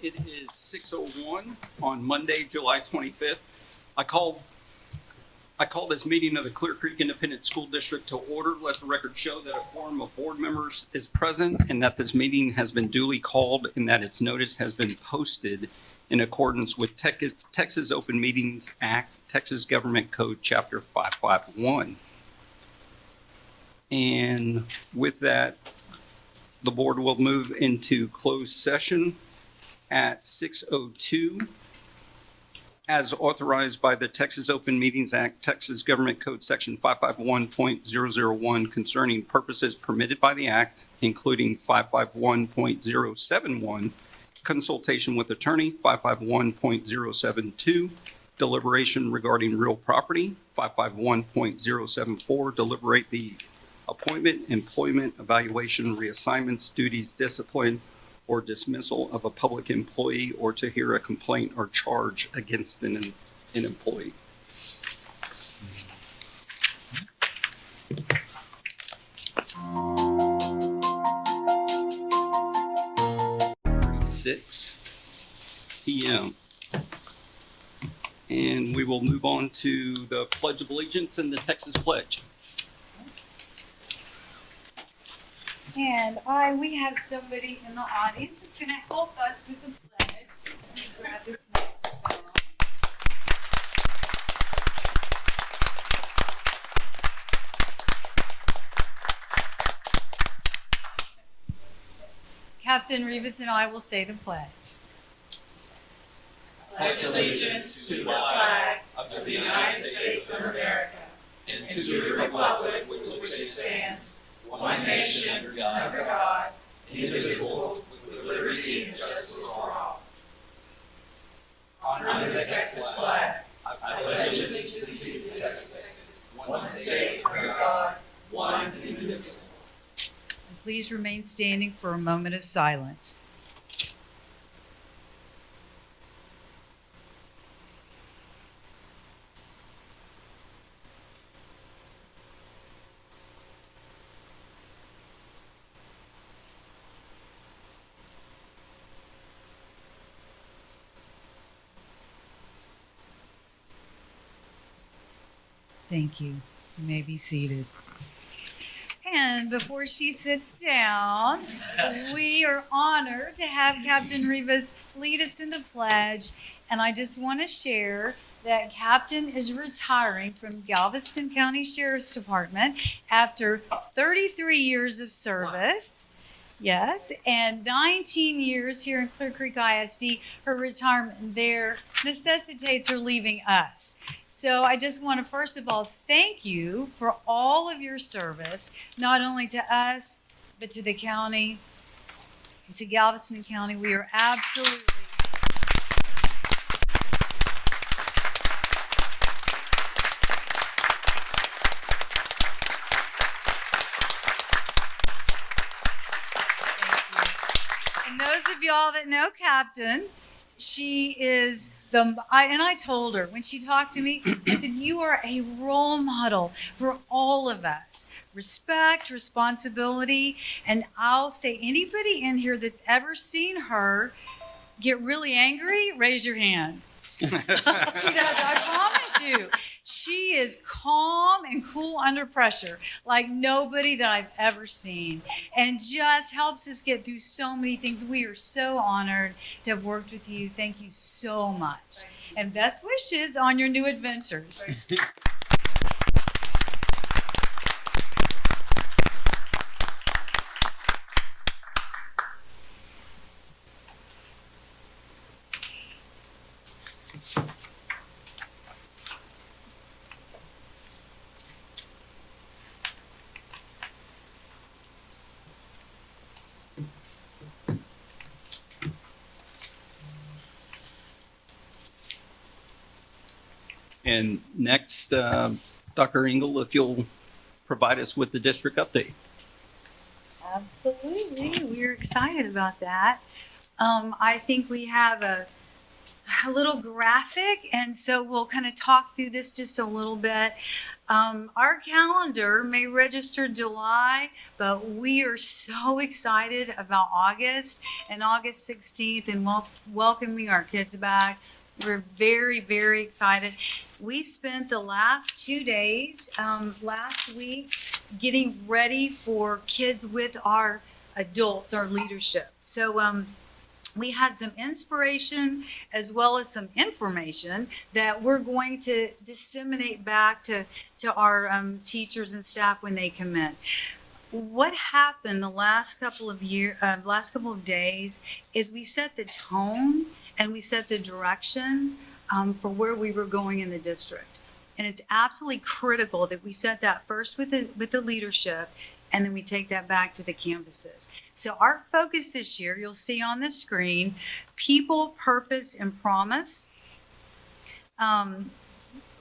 It is 6:01 on Monday, July 25th. I call this meeting of the Clear Creek Independent School District to order. Let the record show that a quorum of board members is present and that this meeting has been duly called and that its notice has been posted in accordance with Texas Open Meetings Act, Texas Government Code, Chapter 551. And with that, the board will move into closed session at 6:02 as authorized by the Texas Open Meetings Act, Texas Government Code Section 551.001 concerning purposes permitted by the act, including 551.071 consultation with attorney, 551.072 deliberation regarding real property, 551.074 deliberate the appointment, employment, evaluation, reassignments, duties, discipline, or dismissal of a public employee, or to hear a complaint or charge against an employee. Six p.m. And we will move on to the Pledge of Allegiance and the Texas Pledge. And we have somebody in the audience that's going to help us with the pledge. Let me grab this microphone. Captain Rivas and I will say the pledge. Pledge allegiance to the flag of the United States of America and to the republic with which it stands, one nation, under God, indivisible, with liberty and justice for all. Under the Texas flag, I pledge allegiance to Texas, one state, under God, one indivisible. And please remain standing for a moment of silence. Thank you. You may be seated. And before she sits down, we are honored to have Captain Rivas lead us in the pledge. And I just want to share that Captain is retiring from Galveston County Sheriff's Department after 33 years of service. Yes, and 19 years here in Clear Creek ISD. Her retirement there necessitates her leaving us. So I just want to first of all thank you for all of your service, not only to us, but to the county, to Galveston County. We are absolutely those of y'all that know Captain, she is and I told her when she talked to me, I said, you are a role model for all of us. Respect, responsibility, and I'll say anybody in here that's ever seen her get really angry, raise your hand. She does, I promise you. She is calm and cool under pressure like nobody that I've ever seen, and just helps us get through so many things. We are so honored to have worked with you. Thank you so much. And best wishes on your new adventures. And next, Dr. Engel, if you'll provide us with the district update. Absolutely. We're excited about that. I think we have a little graphic, and so we'll kind of talk through this just a little bit. Our calendar may register July, but we are so excited about August and August 16th and welcoming our kids back. We're very, very excited. We spent the last 2 days last week getting ready for kids with our adults, our leadership. So we had some inspiration as well as some information that we're going to disseminate back to our teachers and staff when they come in. What happened the last couple of days is we set the tone and we set the direction for where we were going in the district. And it's absolutely critical that we set that first with the leadership, and then we take that back to the campuses. So our focus this year, you'll see on the screen, people, purpose, and promise.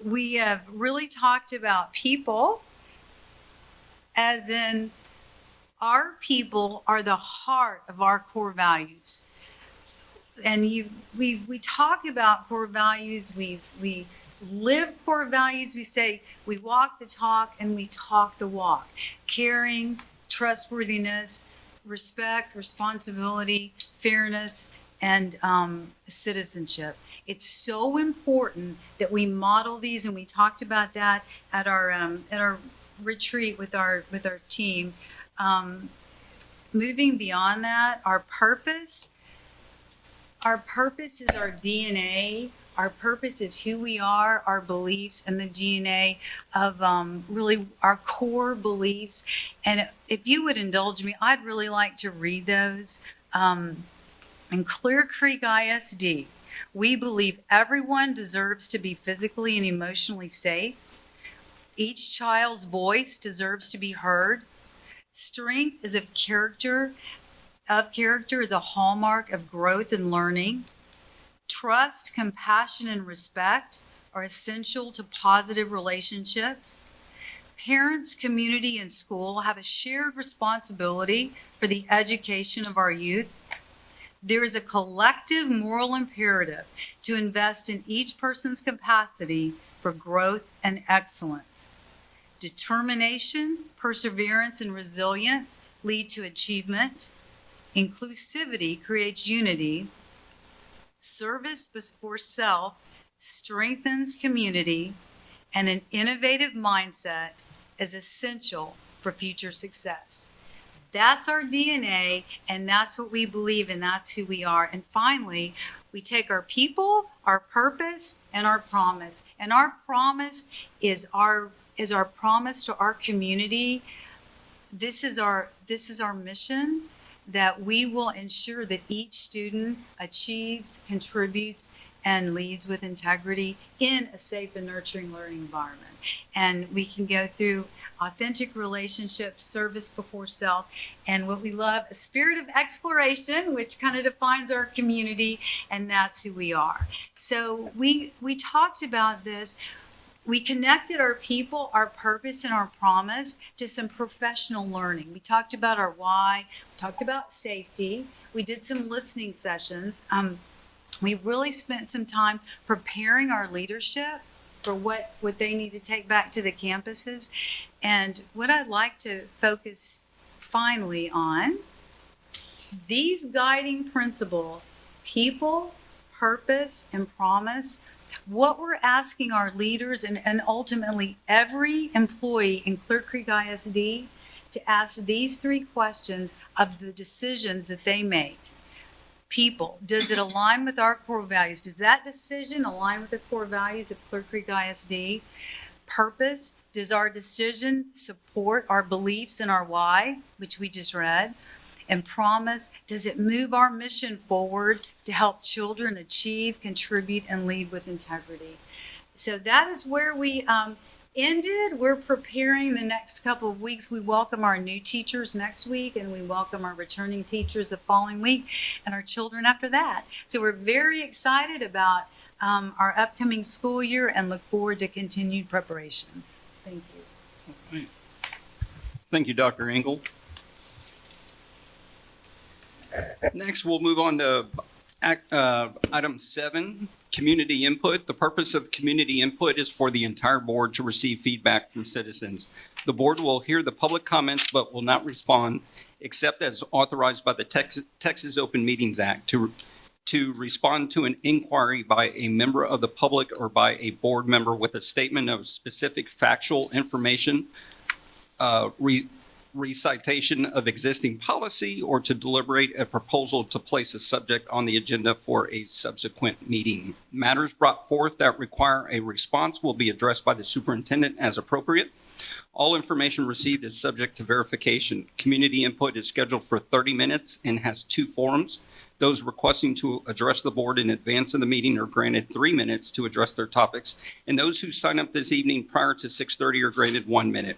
We have really talked about people, as in our people are the heart of our core values. And we talk about core values, we live core values. We say we walk the talk and we talk the walk. Caring, trustworthiness, respect, responsibility, fairness, and citizenship. It's so important that we model these, and we talked about that at our retreat with our team. Moving beyond that, our purpose is our DNA. Our purpose is who we are, our beliefs, and the DNA of really our core beliefs. And if you would indulge me, I'd really like to read those. In Clear Creek ISD, we believe everyone deserves to be physically and emotionally safe. Each child's voice deserves to be heard. Strength is of character is a hallmark of growth and learning. Trust, compassion, and respect are essential to positive relationships. Parents, community, and school have a shared responsibility for the education of our youth. There is a collective moral imperative to invest in each person's capacity for growth and excellence. Determination, perseverance, and resilience lead to achievement. Inclusivity creates unity. Service before self strengthens community, and an innovative mindset is essential for future success. That's our DNA, and that's what we believe, and that's who we are. And finally, we take our people, our purpose, and our promise. And our promise is our promise to our community. This is our mission, that we will ensure that each student achieves, contributes, and leads with integrity in a safe and nurturing learning environment. And we can go through authentic relationships, service before self, and what we love, a spirit of exploration, which kind of defines our community, and that's who we are. So we talked about this. We connected our people, our purpose, and our promise to some professional learning. We talked about our why, we talked about safety, we did some listening sessions. We really spent some time preparing our leadership for what they need to take back to the campuses. And what I'd like to focus finally on, these guiding principles, people, purpose, and promise, what we're asking our leaders and ultimately every employee in Clear Creek ISD to ask these 3 questions of the decisions that they make. People, does it align with our core values? Does that decision align with the core values of Clear Creek ISD? Purpose, does our decision support our beliefs and our why, which we just read? And promise, does it move our mission forward to help children achieve, contribute, and lead with integrity? So that is where we ended. We're preparing the next couple of weeks. We welcome our new teachers next week, and we welcome our returning teachers the following week, and our children after that. So we're very excited about our upcoming school year and look forward to continued preparations. Thank you. Right. Thank you, Dr. Engel. Next, we'll move on to item 7, community input. The purpose of community input is for the entire board to receive feedback from citizens. The board will hear the public comments but will not respond except as authorized by the Texas Open Meetings Act to respond to an inquiry by a member of the public or by a board member with a statement of specific factual information, recitation of existing policy, or to deliberate a proposal to place a subject on the agenda for a subsequent meeting. Matters brought forth that require a response will be addressed by the superintendent as appropriate. All information received is subject to verification. Community input is scheduled for 30 minutes and has 2 forums. Those requesting to address the board in advance of the meeting are granted 3 minutes to address their topics, and those who sign up this evening prior to 6:30 are granted 1 minute.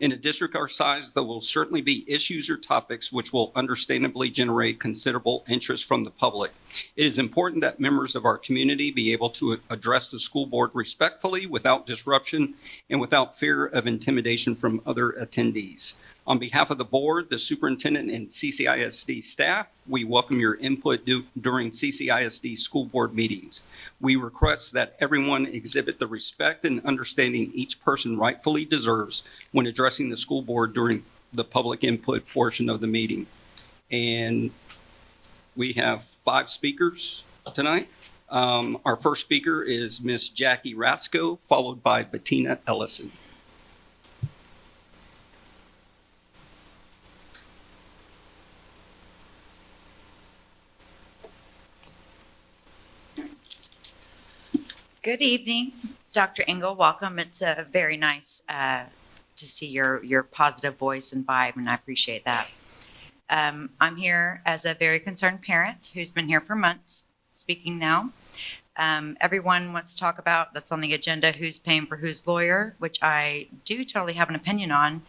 In a district our size, there will certainly be issues or topics which will understandably generate considerable interest from the public. It is important that members of our community be able to address the school board respectfully, without disruption, and without fear of intimidation from other attendees. On behalf of the board, the superintendent, and CCISD staff, we welcome your input during CCISD school board meetings. We request that everyone exhibit the respect and understanding each person rightfully deserves when addressing the school board during the public input portion of the meeting. And we have 5 speakers tonight. Our first speaker is Miss Jackie Rasco, followed by Bettina Ellison. Good evening, Dr. Engel. Welcome. It's very nice to see your positive voice and vibe, and I appreciate that. I'm here as a very concerned parent who's been here for months, speaking now. Everyone wants to talk about, that's on the agenda, who's paying for whose lawyer, which I do totally have an opinion on.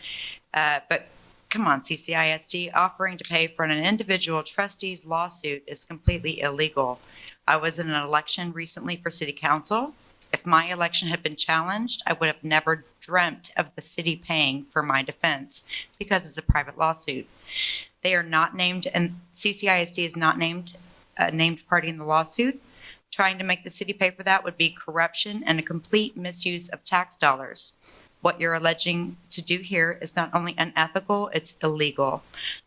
But come on, CCISD, offering to pay for an individual trustee's lawsuit is completely illegal. I was in an election recently for city council. If my election had been challenged, I would have never dreamt of the city paying for my defense because it's a private lawsuit. They are not named, and CCISD is not named a named party in the lawsuit. Trying to make the city pay for that would be corruption and a complete misuse of tax dollars. What you're alleging to do here is not only unethical, it's illegal.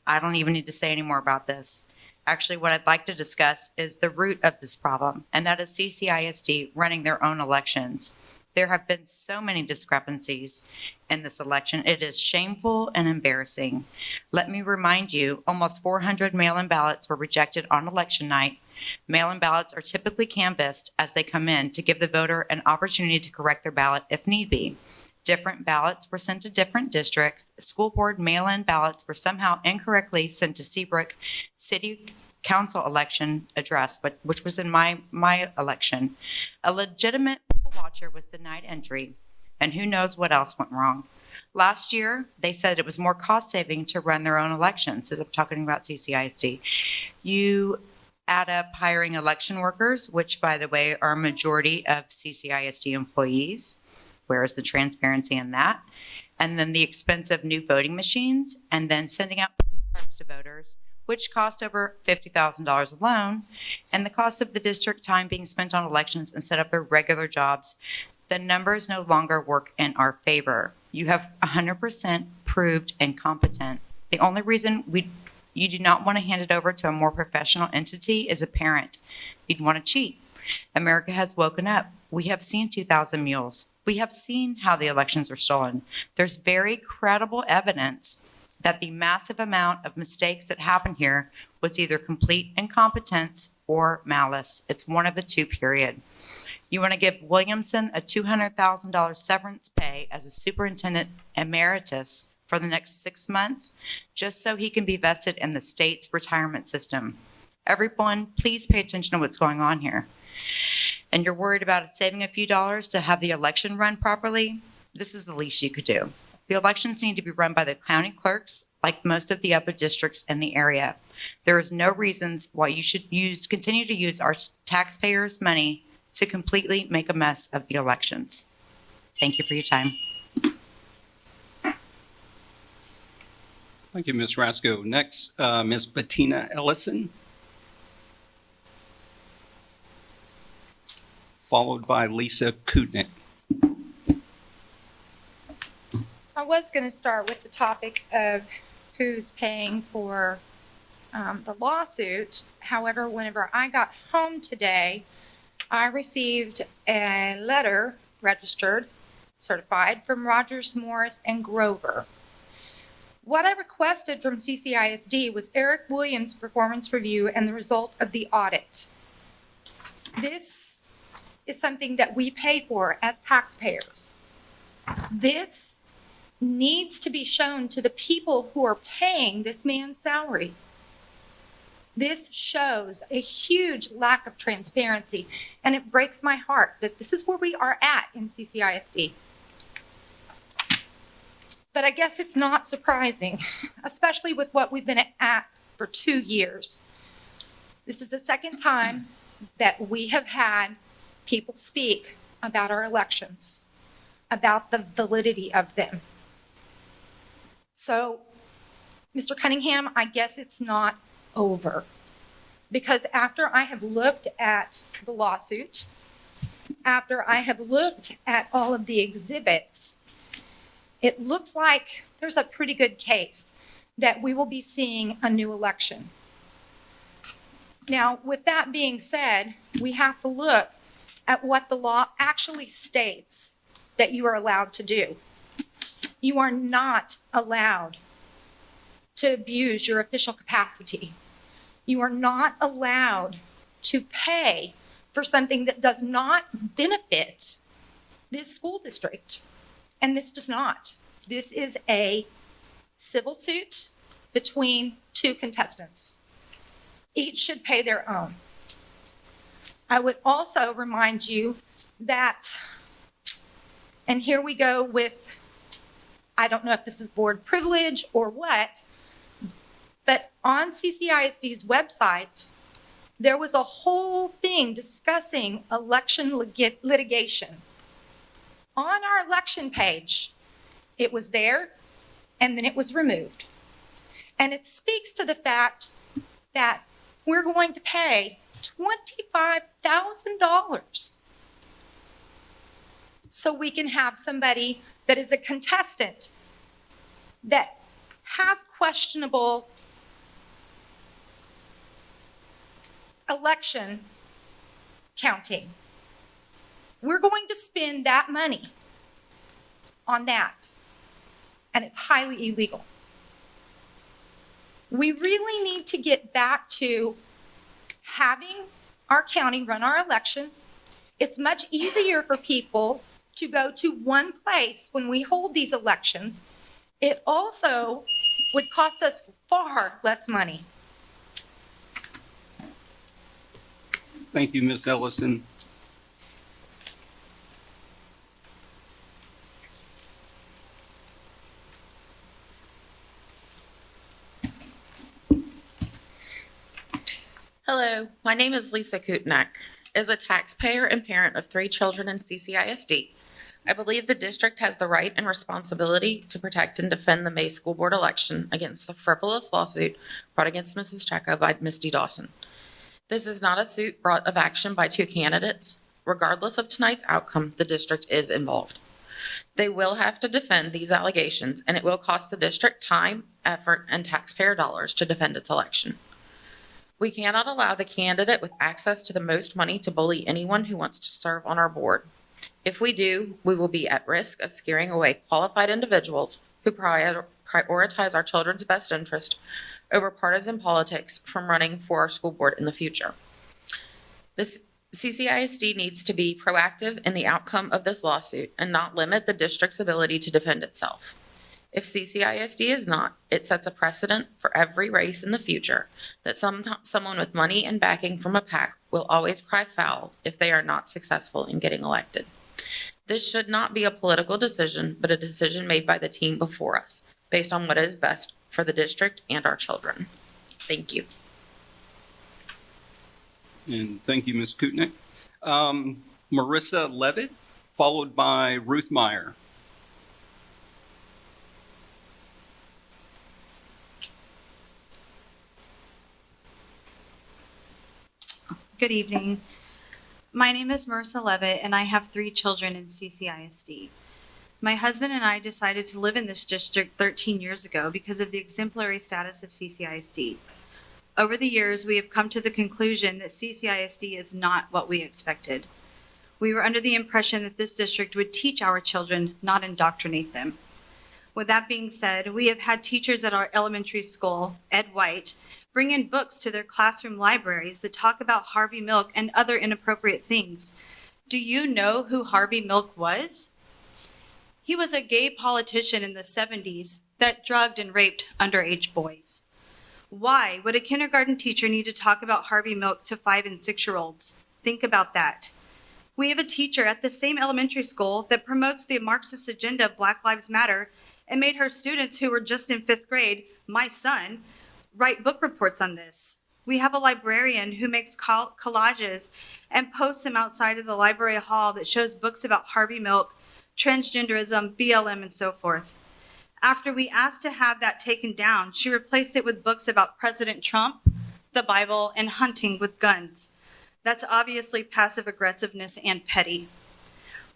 I don't even need to say any more about this. Actually, what I'd like to discuss is the root of this problem, and that is CCISD running their own elections. There have been so many discrepancies in this election. It is shameful and embarrassing. Let me remind you, almost 400 mail-in ballots were rejected on election night. Mail-in ballots are typically canvassed as they come in to give the voter an opportunity to correct their ballot if need be. Different ballots were sent to different districts. School board mail-in ballots were somehow incorrectly sent to Seabrook City Council election address, which was in my election. A legitimate poll watcher was denied entry, and who knows what else went wrong. Last year, they said it was more cost-saving to run their own elections. So I'm talking about CCISD. You add up hiring election workers, which, by the way, are a majority of CCISD employees. Where is the transparency in that? And then the expense of new voting machines, and then sending out cards to voters, which cost over $50,000 alone, and the cost of the district time being spent on elections instead of their regular jobs. The numbers no longer work in our favor. You have 100% proved incompetent. The only reason you do not want to hand it over to a more professional entity is a parent. You'd want to cheat. America has woken up. We have seen 2,000 mules. We have seen how the elections are stolen. There's very credible evidence that the massive amount of mistakes that happened here was either complete incompetence or malice. It's one of the two, period. You want to give Williamson a $200,000 severance pay as a superintendent emeritus for the next 6 months, just so he can be vested in the state's retirement system. Everyone, please pay attention to what's going on here. And you're worried about it saving a few dollars to have the election run properly? This is the least you could do. The elections need to be run by the county clerks, like most of the other districts in the area. There is no reasons why you should continue to use our taxpayers' money to completely make a mess of the elections. Thank you for your time. Thank you, Ms. Rasco. Next, Ms. Bettina Ellison. followed by Lisa Kutnick. I was going to start with the topic of who's paying for the lawsuit. However, whenever I got home today, I received a letter registered, certified from Rogers, Morris, and Grover. What I requested from CCISD was Eric Williams' performance review and the result of the audit. This is something that we pay for as taxpayers. This needs to be shown to the people who are paying this man's salary. This shows a huge lack of transparency, and it breaks my heart that this is where we are at in CCISD. But I guess it's not surprising, especially with what we've been at for 2 years. This is the second time that we have had people speak about our elections, about the validity of them. So, Mr. Cunningham, I guess it's not over. Because after I have looked at the lawsuit, after I have looked at all of the exhibits, it looks like there's a pretty good case that we will be seeing a new election. Now, with that being said, we have to look at what the law actually states that you are allowed to do. You are not allowed to abuse your official capacity. You are not allowed to pay for something that does not benefit this school district. And this does not. This is a civil suit between two contestants. Each should pay their own. I would also remind you that, and here we go with, I don't know if this is board privilege or what, but on CCISD's website, there was a whole thing discussing election litigation. On our election page, it was there, and then it was removed. And it speaks to the fact that we're going to pay $25,000 so we can have somebody that is a contestant that has questionable election counting. We're going to spend that money on that, and it's highly illegal. We really need to get back to having our county run our election. It's much easier for people to go to one place when we hold these elections. It also would cost us far less money. Thank you, Ms. Ellison. Hello, my name is Lisa Kutnick. As a taxpayer and parent of 3 children in CCISD, I believe the district has the right and responsibility to protect and defend the May school board election against the frivolous lawsuit brought against Mrs. Checka by Misty Dawson. This is not a suit brought of action by 2 candidates. Regardless of tonight's outcome, the district is involved. They will have to defend these allegations, and it will cost the district time, effort, and taxpayer dollars to defend its election. We cannot allow the candidate with access to the most money to bully anyone who wants to serve on our board. If we do, we will be at risk of scaring away qualified individuals who prioritize our children's best interest over partisan politics from running for our school board in the future. This CCISD needs to be proactive in the outcome of this lawsuit and not limit the district's ability to defend itself. If CCISD is not, it sets a precedent for every race in the future that someone with money and backing from a PAC will always cry foul if they are not successful in getting elected. This should not be a political decision, but a decision made by the team before us, based on what is best for the district and our children. Thank you. And thank you, Ms. Kutnick. Marissa Levitt, followed by Ruth Meyer. Good evening. My name is Marissa Levitt, and I have 3 children in CCISD. My husband and I decided to live in this district 13 years ago because of the exemplary status of CCISD. Over the years, we have come to the conclusion that CCISD is not what we expected. We were under the impression that this district would teach our children, not indoctrinate them. With that being said, we have had teachers at our elementary school, Ed White, bring in books to their classroom libraries that talk about Harvey Milk and other inappropriate things. Do you know who Harvey Milk was? He was a gay politician in the 70s that drugged and raped underage boys. Why would a kindergarten teacher need to talk about Harvey Milk to 5 and 6-year-olds? Think about that. We have a teacher at the same elementary school that promotes the Marxist agenda of Black Lives Matter and made her students who were just in 5th grade, my son, write book reports on this. We have a librarian who makes collages and posts them outside of the library hall that shows books about Harvey Milk, transgenderism, BLM, and so forth. After we asked to have that taken down, she replaced it with books about President Trump, the Bible, and hunting with guns. That's obviously passive aggressiveness and petty.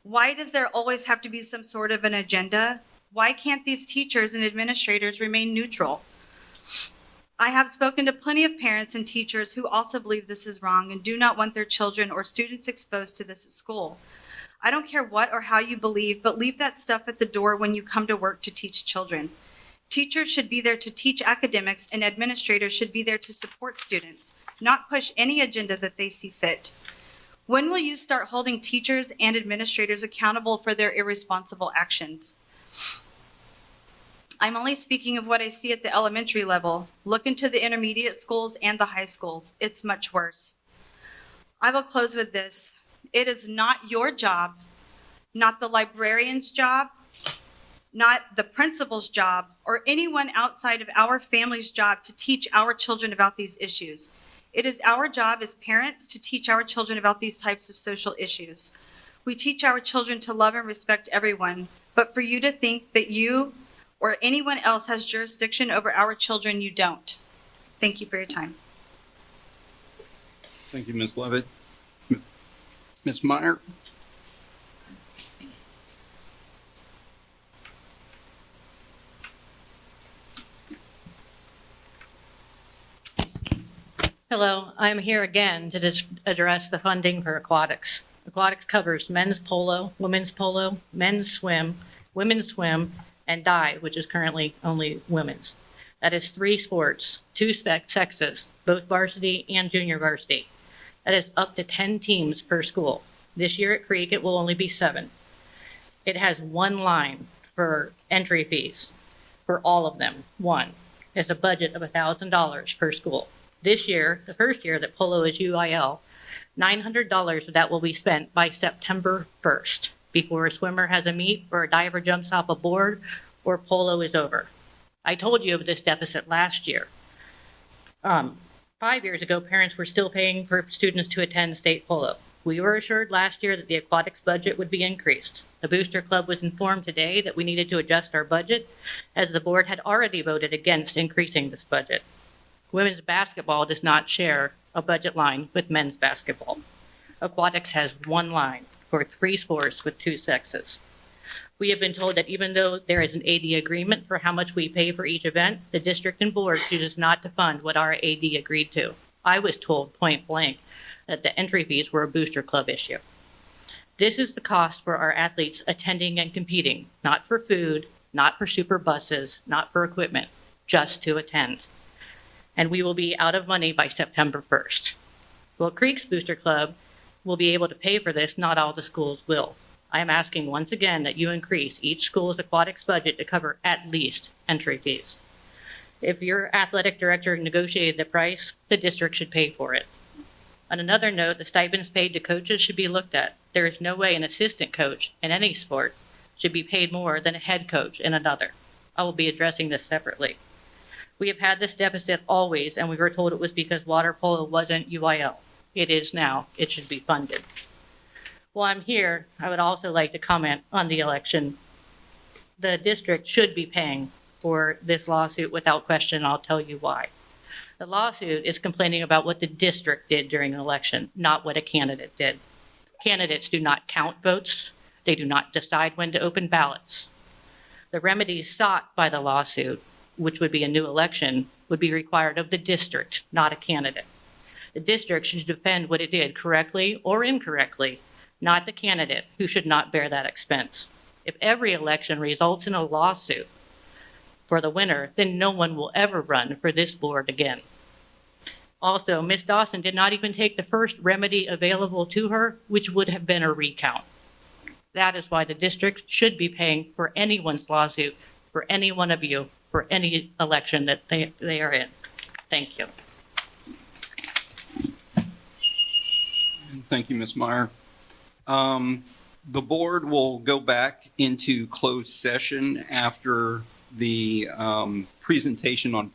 Why does there always have to be some sort of an agenda? Why can't these teachers and administrators remain neutral? I have spoken to plenty of parents and teachers who also believe this is wrong and do not want their children or students exposed to this at school. I don't care what or how you believe, but leave that stuff at the door when you come to work to teach children. Teachers should be there to teach academics, and administrators should be there to support students, not push any agenda that they see fit. When will you start holding teachers and administrators accountable for their irresponsible actions? I'm only speaking of what I see at the elementary level. Look into the intermediate schools and the high schools. It's much worse. I will close with this. It is not your job, not the librarian's job, not the principal's job, or anyone outside of our family's job to teach our children about these issues. It is our job as parents to teach our children about these types of social issues. We teach our children to love and respect everyone, but for you to think that you or anyone else has jurisdiction over our children, you don't. Thank you for your time. Thank you, Ms. Levitt. Ms. Meyer? Hello, I'm here again to address the funding for aquatics. Aquatics covers men's polo, men's swim, women's swim, and dive, which is currently only women's. That is 3 sports, 2 sexes, both varsity and junior varsity. That is up to 10 teams per school. This year at Creek, it will only be 7. It has 1 line for entry fees for all of them. 1. It's a budget of $1,000 per school. This year, the first year that polo is UIL, $900 of that will be spent by September 1st, before a swimmer has a meet or a diver jumps off a board or polo is over. I told you of this deficit last year. 5 years ago, parents were still paying for students to attend state polo. We were assured last year that the aquatics budget would be increased. The Booster Club was informed today that we needed to adjust our budget, as the board had already voted against increasing this budget. Women's basketball does not share a budget line with men's basketball. Aquatics has 1 line for 3 sports with 2 sexes. We have been told that even though there is an AD agreement for how much we pay for each event, the district and board chooses not to fund what our AD agreed to. I was told point blank that the entry fees were a Booster Club issue. This is the cost for our athletes attending and competing, not for food, not for super buses, not for equipment, just to attend. And we will be out of money by September 1st. Well, Creek's Booster Club will be able to pay for this, not all the schools will. I am asking once again that you increase each school's aquatics budget to cover at least entry fees. If your athletic director negotiated the price, the district should pay for it. On another note, the stipends paid to coaches should be looked at. There is no way an assistant coach in any sport should be paid more than a head coach in another. I will be addressing this separately. We have had this deficit always, and we were told it was because water polo wasn't UIL. It is now. It should be funded. While I'm here, I would also like to comment on the election. The district should be paying for this lawsuit without question. I'll tell you why. The lawsuit is complaining about what the district did during an election, not what a candidate did. Candidates do not count votes. They do not decide when to open ballots. The remedies sought by the lawsuit, which would be a new election, would be required of the district, not a candidate. The district should defend what it did correctly or incorrectly, not the candidate, who should not bear that expense. If every election results in a lawsuit for the winner, then no one will ever run for this board again. Also, Ms. Dawson did not even take the first remedy available to her, which would have been a recount. That is why the district should be paying for anyone's lawsuit, for any one of you, for any election that they are in. Thank you. Thank you, Ms. Meyer. The board will go back into closed session after the presentation on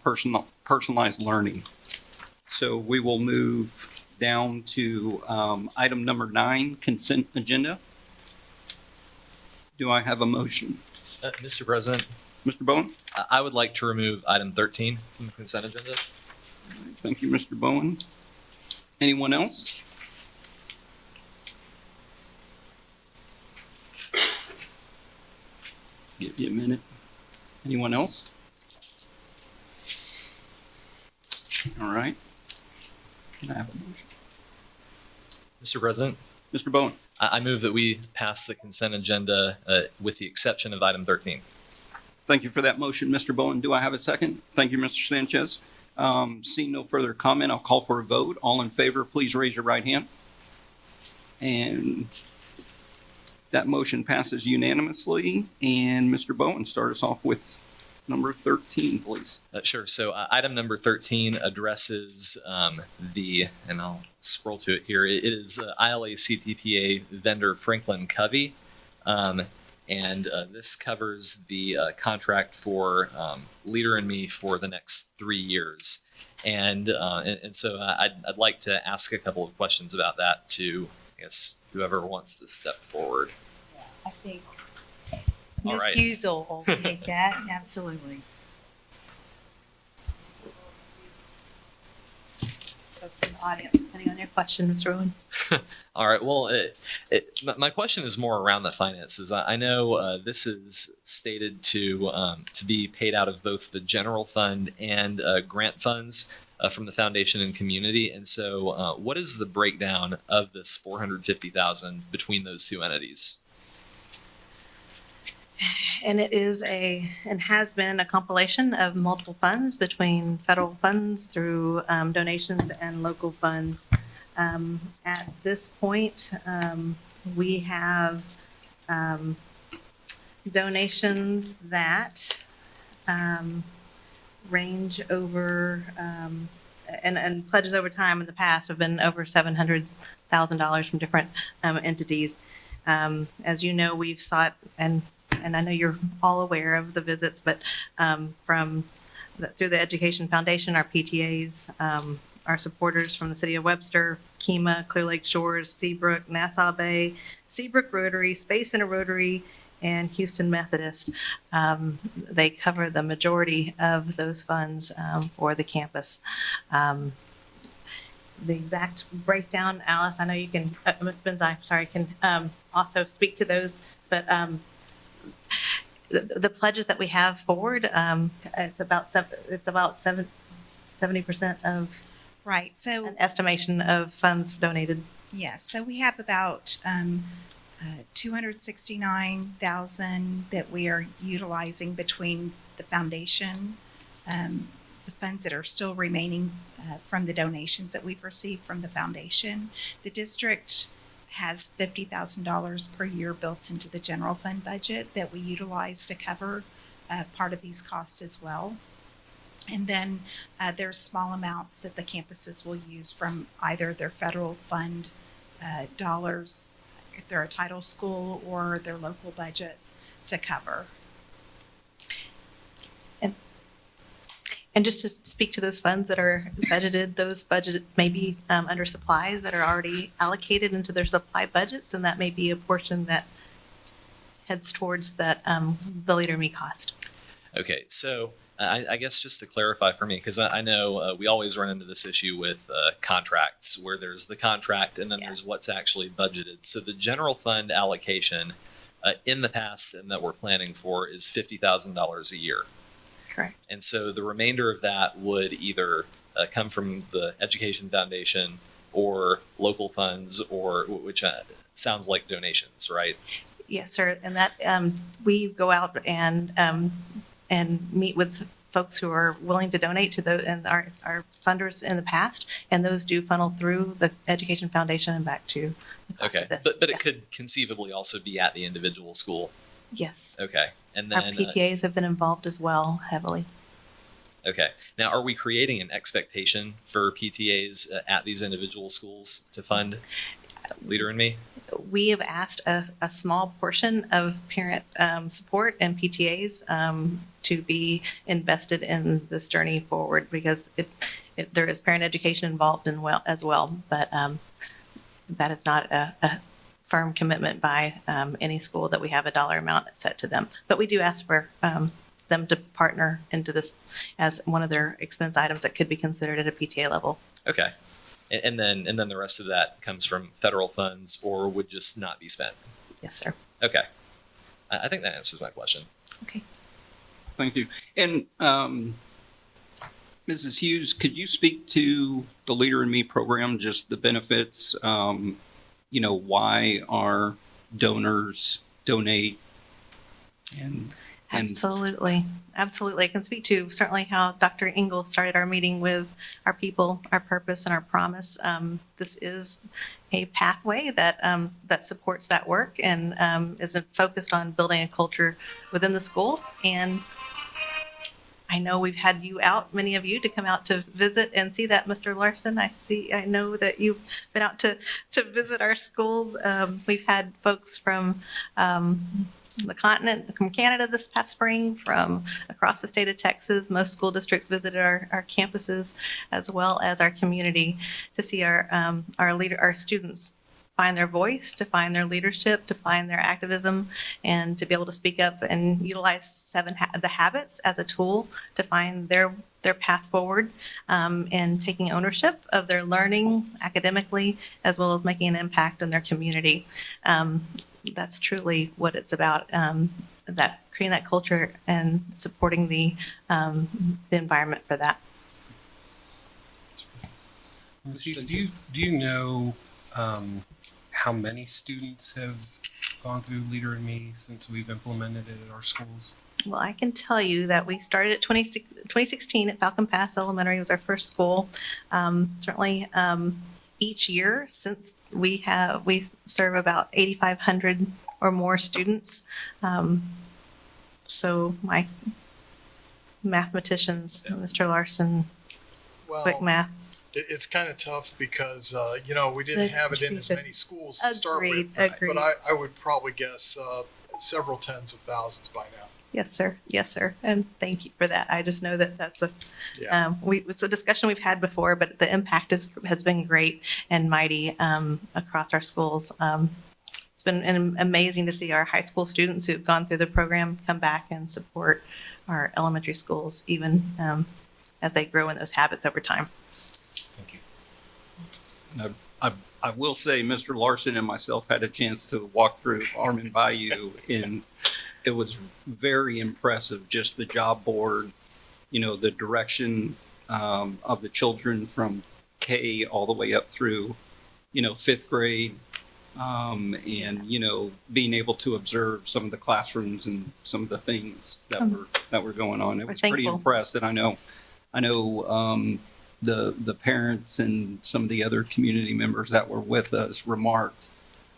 personalized learning. So we will move down to item number 9, consent agenda. Do I have a motion? Mr. President, Mr. Bowen? I would like to remove item 13 from the consent agenda. Thank you, Mr. Bowen. Anyone else? Give you a minute. Anyone else? All right. Can I have a motion? Mr. President, Mr. Bowen? I move that we pass the consent agenda with the exception of item 13. Thank you for that motion, Mr. Bowen. Do I have a second? Thank you, Mr. Sanchez. Seeing no further comment, I'll call for a vote. All in favor, please raise your right hand. And that motion passes unanimously. And Mr. Bowen, start us off with number 13, please. Sure. So item number 13 addresses and I'll scroll to it here. It is ILA CTPA vendor Franklin Covey. And this covers the contract for Leader and Me for the next 3 years. And so I'd like to ask a couple of questions about that to, I guess, whoever wants to step forward. I think All Ms. right. Hughes will take that, absolutely. Go to the audience, depending on your question, Ms. Rowan. All right. Well, my question is more around the finances. I know this is stated to be paid out of both the general fund and grant funds from the foundation and community. And so, what is the breakdown of this $450,000 between those two entities? And it is and has been a compilation of multiple funds between federal funds through donations and local funds. At this point, we have donations that range over, and pledges over time in the past have been over $700,000 from different entities. As you know, we've sought, and I know you're all aware of the visits, but through the Education Foundation, our PTAs, our supporters from the City of Webster, Kemah, Clear Lake Shores, Seabrook, Nassau Bay, Seabrook Rotary, Space Center Rotary, and Houston Methodist. They cover the majority of those funds for the campus. The exact breakdown, Alice, I know you can, Ms. Benzai, sorry, can also speak to those, but the pledges that we have forward, it's about 70% of Right, so, an estimation of funds donated. yes, so we have about 269,000 that we are utilizing between the foundation, the funds that are still remaining from the donations that we've received from the foundation. The district has $50,000 per year built into the general fund budget that we utilize to cover part of these costs as well. And then there's small amounts that the campuses will use from either their federal fund dollars, if they're a title school, or their local budgets to cover. And just to speak to those funds that are budgeted, those budgeted maybe under supplies that are already allocated into their supply budgets, and that may be a portion that heads towards that the Leader Me cost. Okay, so I guess just to clarify for me, because I know we always run into this issue with contracts where there's the contract and then there's what's actually budgeted. So the general fund allocation in the past and that we're planning for is $50,000 a year. Correct. And so the remainder of that would either come from the Education Foundation or local funds, or which sounds like donations, right? Yes, sir. And that we go out and meet with folks who are willing to donate to those and our funders in the past, and those do funnel through the Education Foundation and back to the cost Okay, of this. but it Yes. could conceivably also be at the individual school. Yes. Okay, and Our then PTAs have been involved as well heavily. okay, now are we creating an expectation for PTAs at these individual schools to fund Leader in Me? We have asked a small portion of parent support and PTAs to be invested in this journey forward, because there is parent education involved as well, but that is not a firm commitment by any school that we have a dollar amount set to them. But we do ask for them to partner into this as one of their expense items that could be considered at a PTA level. Okay, and then the rest of that comes from federal funds or would just not be spent. Yes, sir. Okay, I think that answers my question. Okay. Thank you. And Mrs. Hughes, could you speak to the Leader in Me program, just the benefits, why our donors donate and Absolutely. Absolutely. I can speak to certainly how Dr. Engel started our meeting with our people, our purpose, and our promise. This is a pathway that supports that work and is focused on building a culture within the school. And I know we've had you out, many of you, to come out to visit and see that, Mr. Larson. I know that you've been out to visit our schools. We've had folks from the continent, from Canada this past spring, from across the state of Texas. Most school districts visited our campuses as well as our community to see our students find their voice, to find their leadership, to find their activism, and to be able to speak up and utilize the habits as a tool to find their path forward, and taking ownership of their learning academically, as well as making an impact in their community. That's truly what it's about, that creating that culture and supporting the environment for that. Do you know how many students have gone through Leader in Me since we've implemented it at our schools? Well, I can tell you that we started at 2016 at Falcon Pass Elementary was our first school. Certainly, each year since we serve about 8,500 or more students. So my mathematicians, Mr. Larson, quick math. It's kind of tough because, we didn't have it in as many schools to start with. Agreed. But I would probably guess several tens of thousands by now. Yes, sir. Yes, sir. And thank you for that. I just know that that's Yeah. it's a discussion we've had before, but the impact has been great and mighty across our schools. It's been amazing to see our high school students who've gone through the program come back and support our elementary schools, even as they grow in those habits over time. Thank you. I will say Mr. Larson and myself had a chance to walk through Armand Bayou, and it was very impressive, just the job board, the direction of the children from K all the way up through, fifth grade, and, being able to observe some of the classrooms and some of the things that were going on. It was pretty impressed, and I know the parents and some of the other community members that were with us remarked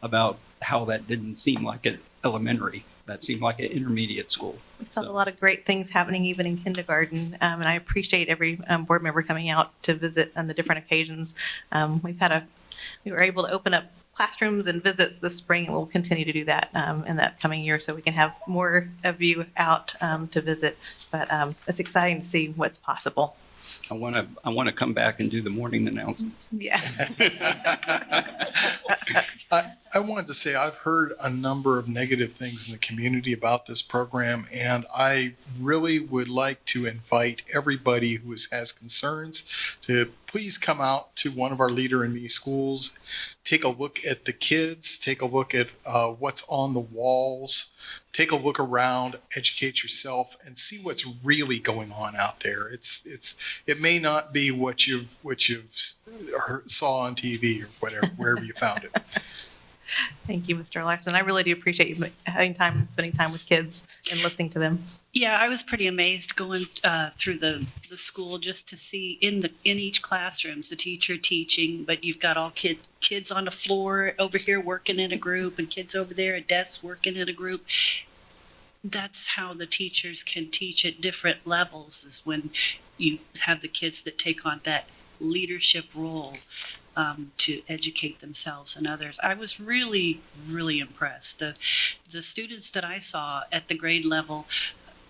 about how that didn't seem like an elementary. That seemed like an intermediate school. We saw a lot of great things happening even in kindergarten, and I appreciate every board member coming out to visit on the different occasions. We were able to open up classrooms and visits this spring, and we'll continue to do that in that coming year, so we can have more of you out to visit. But it's exciting to see what's possible. I want to come back and do the morning announcements. Yeah. I wanted to say I've heard a number of negative things in the community about this program, and I really would like to invite everybody who has concerns to please come out to one of our Leader in Me schools, take a look at the kids, take a look at what's on the walls, take a look around, educate yourself, and see what's really going on out there. It may not be what you've saw on TV or whatever, wherever you found it. Thank you, Mr. Larson. I really do appreciate you having time and spending time with kids and listening to them. Yeah, I was pretty amazed going through the school just to see in each classrooms the teacher teaching, but you've got all kids on the floor over here working in a group and kids over there at desks working in a group. That's how the teachers can teach at different levels, is when you have the kids that take on that leadership role to educate themselves and others. I was really, really impressed. The students that I saw at the grade level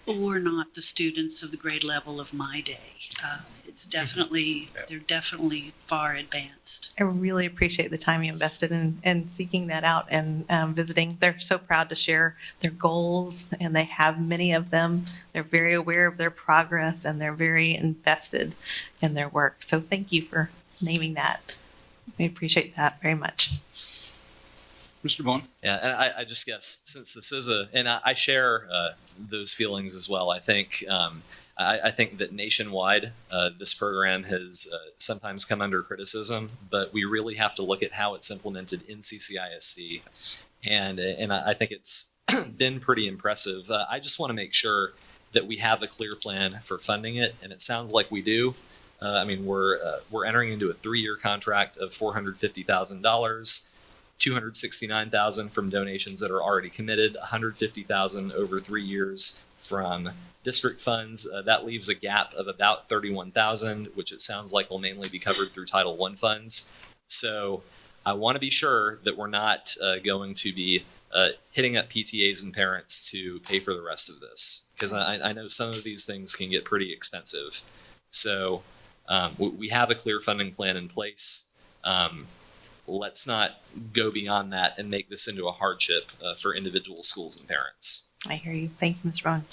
were not the students of the grade level of my day. They're definitely far advanced. I really appreciate the time you invested in seeking that out and visiting. They're so proud to share their goals, and they have many of them. They're very aware of their progress, and they're very invested in their work. So thank you for naming that. We appreciate that very much. Mr. Bowen? Yeah, and I just guess since this is I share those feelings as well. I think I think that nationwide this program has sometimes come under criticism, but we really have to look at how it's implemented in CCISD, and I think it's been pretty impressive. I just want to make sure that we have a clear plan for funding it, and it sounds like we do. I mean, we're entering into a 3-year contract of $450,000, $269,000 from donations that are already committed, $150,000 over 3 years from district funds. That leaves a gap of about $31,000, which it sounds like will mainly be covered through Title I funds. So I want to be sure that we're not going to be hitting up PTAs and parents to pay for the rest of this, because I know some of these things can get pretty expensive. So we have a clear funding plan in place. Let's not go beyond that and make this into a hardship for individual schools and parents. I hear you. Thank you, Ms. Rowan.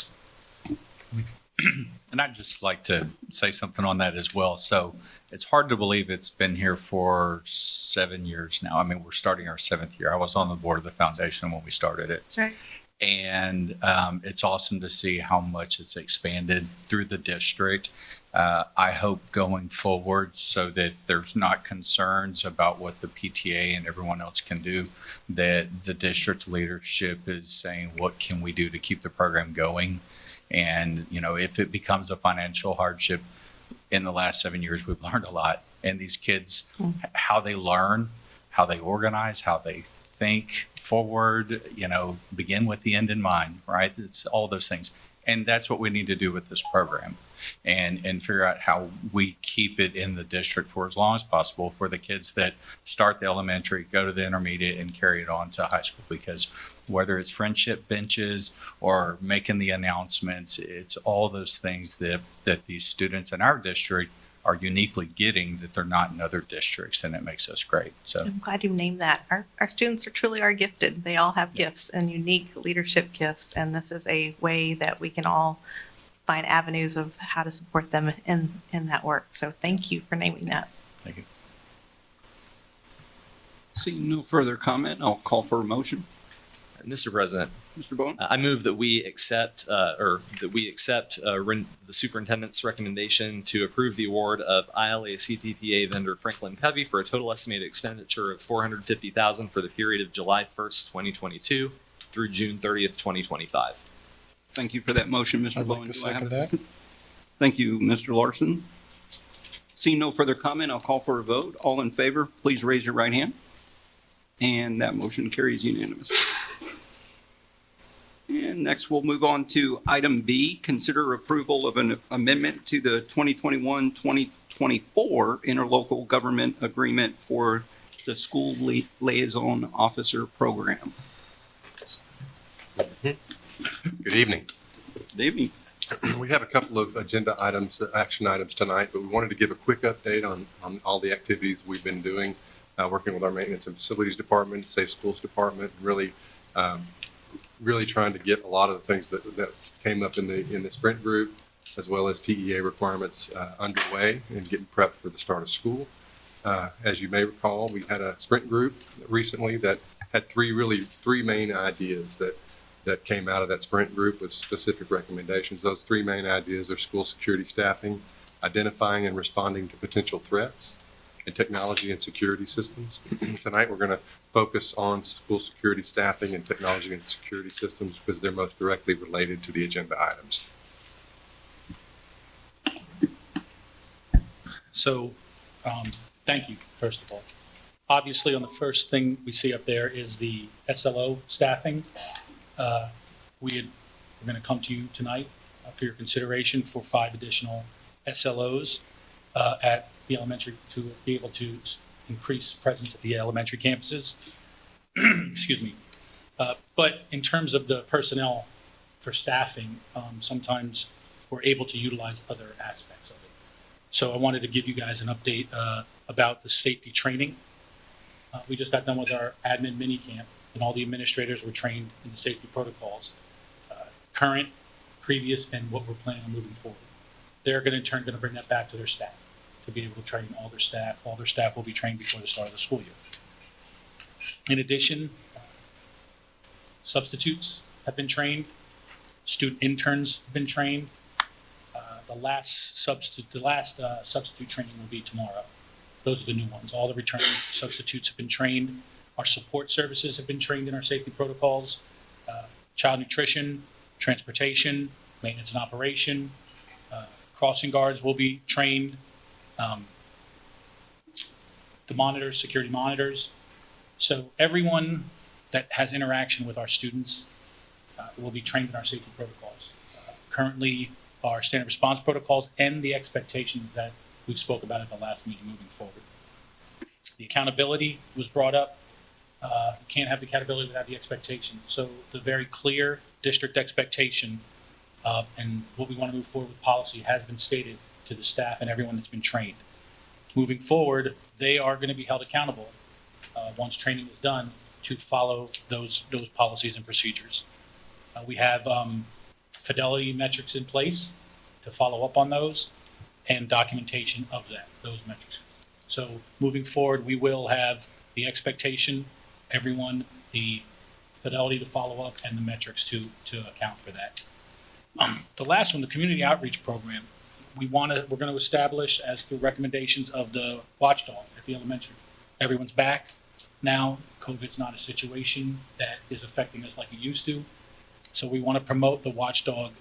And I'd just like to say something on that as well. So it's hard to believe it's been here for 7 years now. I mean, we're starting our 7th year. I was on the board of the foundation when we started it. That's right. And it's awesome to see how much it's expanded through the district. I hope going forward, so that there's not concerns about what the PTA and everyone else can do, that the district leadership is saying, what can we do to keep the program going? And, you know, if it becomes a financial hardship, in the last 7 years, we've learned a lot. And these kids, how they learn, how they organize, how they think forward, you know, begin with the end in mind, right? It's all those things. And that's what we need to do with this program, and figure out how we keep it in the district for as long as possible for the kids that start the elementary, go to the intermediate, and carry it on to high school. Because whether it's friendship benches or making the announcements, it's all those things that these students in our district are uniquely getting that they're not in other districts, and it makes us great. So I'm glad you named that. Our students are gifted. They all have gifts and unique leadership gifts, and this is a way that we can all find avenues of how to support them in that work. So thank you for naming that. Thank you. Seeing no further comment, I'll call for a motion. Mr. President, Mr. Bowen? I move that we accept the superintendent's recommendation to approve the award of ILA CTPA vendor Franklin Covey for a total estimated expenditure of $450,000 for the period of July 1st, 2022 through June 30th, 2025. Thank you for that motion, Mr. I'd Bowen. like to Do I have second a- that. Thank you, Mr. Larson. Seeing no further comment, I'll call for a vote. All in favor, please raise your right hand. And that motion carries unanimously. And next, we'll move on to item B, consider approval of an amendment to the 2021-2024 interlocal government agreement for the school liaison officer program. Good evening. Good evening. We have a couple of agenda items, action items tonight, but we wanted to give a quick update on all the activities we've been doing. working with our maintenance and facilities department, safe schools department, really trying to get a lot of the things that came up in the sprint group, as well as TEA requirements underway and getting prepped for the start of school. As you may recall, we had a sprint group recently that had three main ideas that came out of that sprint group with specific recommendations. Those three main ideas are school security staffing, identifying and responding to potential threats, and technology and security systems. Tonight, we're going to focus on school security staffing and technology and security systems because they're most directly related to the agenda items. So, thank you, first of all. Obviously, on the first thing we see up there is the SLO staffing. We're going to come to you tonight for your consideration for 5 additional SLOs at the elementary to be able to increase presence at the elementary campuses. Excuse me. But in terms of the personnel for staffing, sometimes we're able to utilize other aspects of it. So I wanted to give you guys an update about the safety training. We just got done with our admin mini camp, and all the administrators were trained in the safety protocols, current, previous, and what we're planning on moving forward. They're going to bring that back to their staff to be able to train all their staff. All their staff will be trained before the start of the school year. In addition, substitutes have been trained, student interns have been trained. The last substitute training will be tomorrow. Those are the new ones. All the returning substitutes have been trained. Our support services have been trained in our safety protocols. Child nutrition, transportation, maintenance and operation. Crossing guards will be trained. The monitors, security monitors. So everyone that has interaction with our students will be trained in our safety protocols. Currently, our standard response protocols and the expectations that we spoke about at the last meeting moving forward. The accountability was brought up. You can't have the accountability without the expectation. So the very clear district expectation and what we want to move forward with policy has been stated to the staff and everyone that's been trained. Moving forward, they are going to be held accountable once training is done to follow those policies and procedures. We have fidelity metrics in place to follow up on those and documentation of those metrics. So moving forward, we will have the expectation, everyone, the fidelity to follow up, and the metrics to account for that. The last one, the community outreach program, we're going to establish as through recommendations of the watchdog at the elementary. Everyone's back now. COVID's not a situation that is affecting us like it used to. So we want to promote the watchdog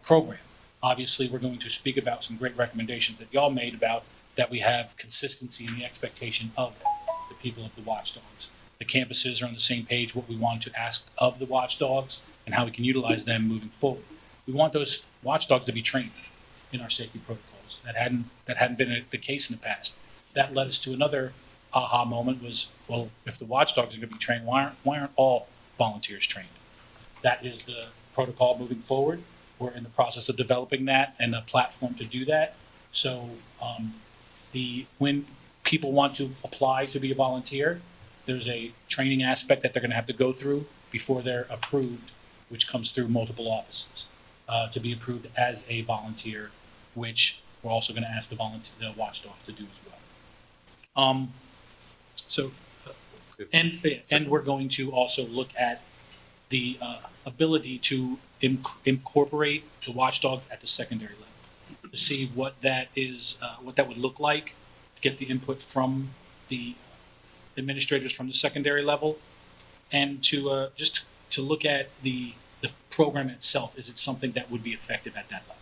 program. Obviously, we're going to speak about some great recommendations that y'all made about that we have consistency in the expectation of the people of the watchdogs. The campuses are on the same page, what we want to ask of the watchdogs and how we can utilize them moving forward. We want those watchdogs to be trained in our safety protocols. That hadn't been the case in the past. That led us to another aha moment was, well, if the watchdogs are going to be trained, why aren't all volunteers trained? That is the protocol moving forward. We're in the process of developing that and a platform to do that. So when people want to apply to be a volunteer, there's a training aspect that they're going to have to go through before they're approved, which comes through multiple offices to be approved as a volunteer, which we're also going to ask the watchdog to do as well. And we're going to also look at the ability to incorporate the watchdogs at the secondary level to see what that is, what that would look like, to get the input from the administrators from the secondary level, and to just to look at the program itself. Is it something that would be effective at that level?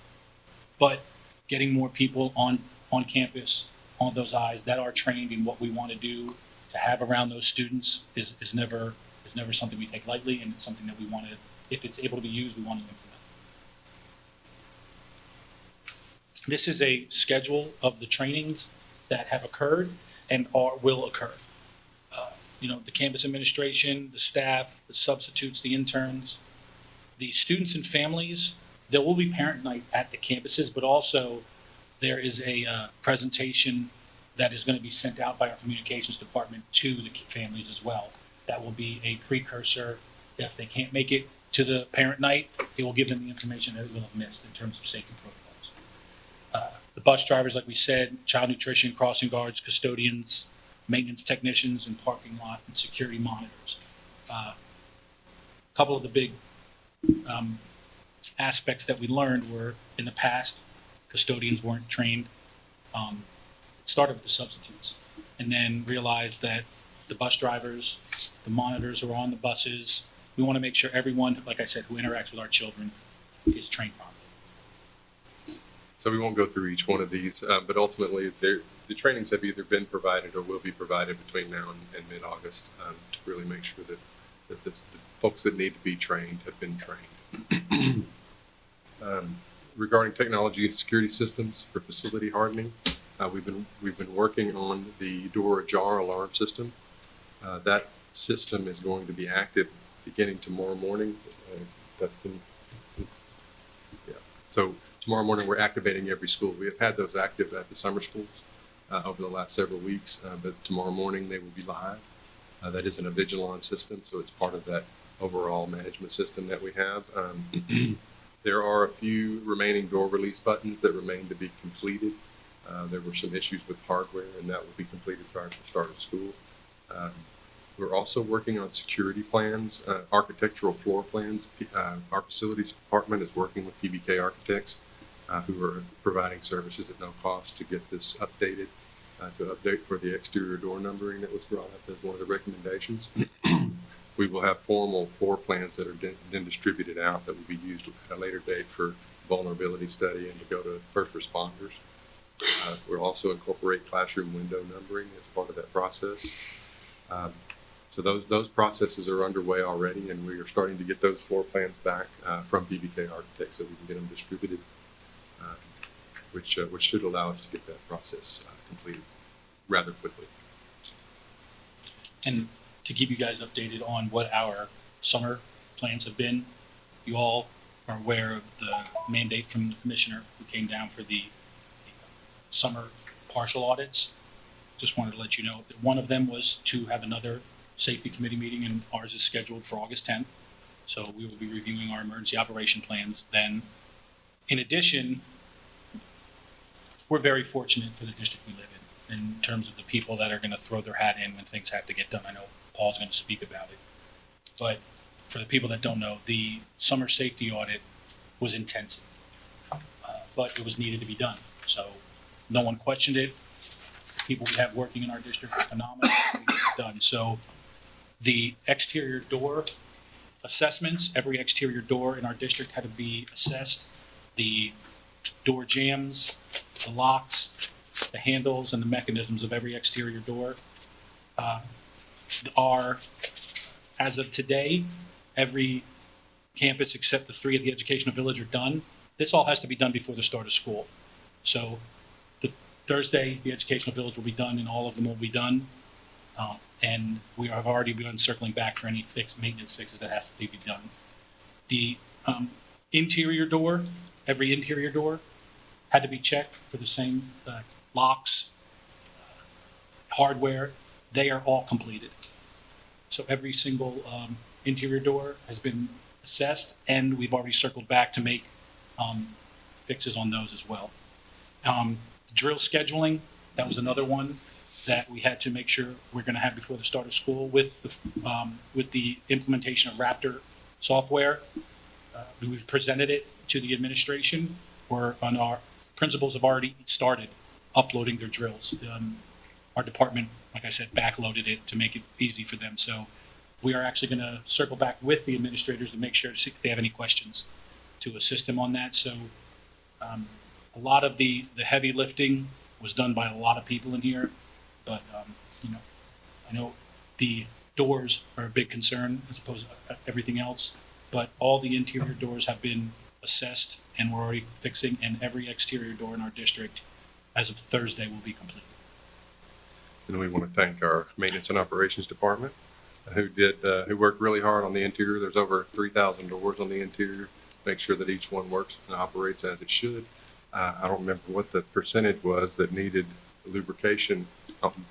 But getting more people on campus, on those eyes that are trained in what we want to do to have around those students is never something we take lightly, and it's something that we want to, if it's able to be used, we want to implement. This is a schedule of the trainings that have occurred and will occur. The campus administration, the staff, the substitutes, the interns, the students and families. There will be parent night at the campuses, but also there is a presentation that is going to be sent out by our communications department to the families as well. That will be a precursor. If they can't make it to the parent night, it will give them the information that they will have missed in terms of safety protocols. The bus drivers, like we said, child nutrition, crossing guards, custodians, maintenance technicians, and parking lot and security monitors. A couple of the big aspects that we learned were in the past, custodians weren't trained. It started with the substitutes, and then realized that the bus drivers, the monitors who are on the buses, we want to make sure everyone, like I said, who interacts with our children is trained properly. So we won't go through each one of these, but ultimately the trainings have either been provided or will be provided between now and mid-August to really make sure that the folks that need to be trained have been trained. Regarding technology and security systems for facility hardening, we've been working on the door ajar alarm system. That system is going to be active beginning tomorrow morning. So tomorrow morning we're activating every school. We have had those active at the summer schools over the last several weeks, but tomorrow morning they will be live. That isn't a Vigilon system, so it's part of that overall management system that we have. There are a few remaining door release buttons that remain to be completed. There were some issues with hardware, and that will be completed prior to the start of school. We're also working on security plans, architectural floor plans. Our facilities department is working with PBK architects who are providing services at no cost to get this updated, to update for the exterior door numbering that was brought up as one of the recommendations. We will have formal floor plans that are then distributed out that will be used at a later date for vulnerability study and to go to first responders. We'll also incorporate classroom window numbering as part of that process. So those processes are underway already, and we are starting to get those floor plans back from PBK Architects so we can get them distributed, which should allow us to get that process completed rather quickly. And to keep you guys updated on what our summer plans have been, you all are aware of the mandate from the commissioner who came down for the summer partial audits. Just wanted to let you know that one of them was to have another safety committee meeting, and ours is scheduled for August 10th. So we will be reviewing our emergency operation plans then. In addition, we're very fortunate for the district we live in terms of the people that are going to throw their hat in when things have to get done. I know Paul's going to speak about it. But for the people that don't know, the summer safety audit was intensive, but it was needed to be done. So no one questioned it. People we have working in our district are phenomenal. We get it done. So the exterior door assessments, every exterior door in our district had to be assessed. The door jambs, the locks, the handles, and the mechanisms of every exterior door are, as of today, every campus except the 3 at the educational village are done. This all has to be done before the start of school. So the Thursday, the educational village will be done, and all of them will be done. And we have already begun circling back for any maintenance fixes that have to be done. The interior door, every interior door had to be checked for the same locks, hardware. They are all completed. So every single interior door has been assessed, and we've already circled back to make fixes on those as well. Drill scheduling, that was another one that we had to make sure we're going to have before the start of school with the implementation of Raptor software. We've presented it to the administration, where our principals have already started uploading their drills. Our department, like I said, backloaded it to make it easy for them. So we are actually going to circle back with the administrators to make sure to see if they have any questions to assist them on that. So a lot of the heavy lifting was done by a lot of people in here, but I know the doors are a big concern as opposed to everything else, but all the interior doors have been assessed and we're already fixing, and every exterior door in our district as of Thursday will be completed. And we want to thank our maintenance and operations department who worked really hard on the interior. There's over 3,000 doors on the interior. Make sure that each one works and operates as it should. I don't remember what the percentage was that needed lubrication,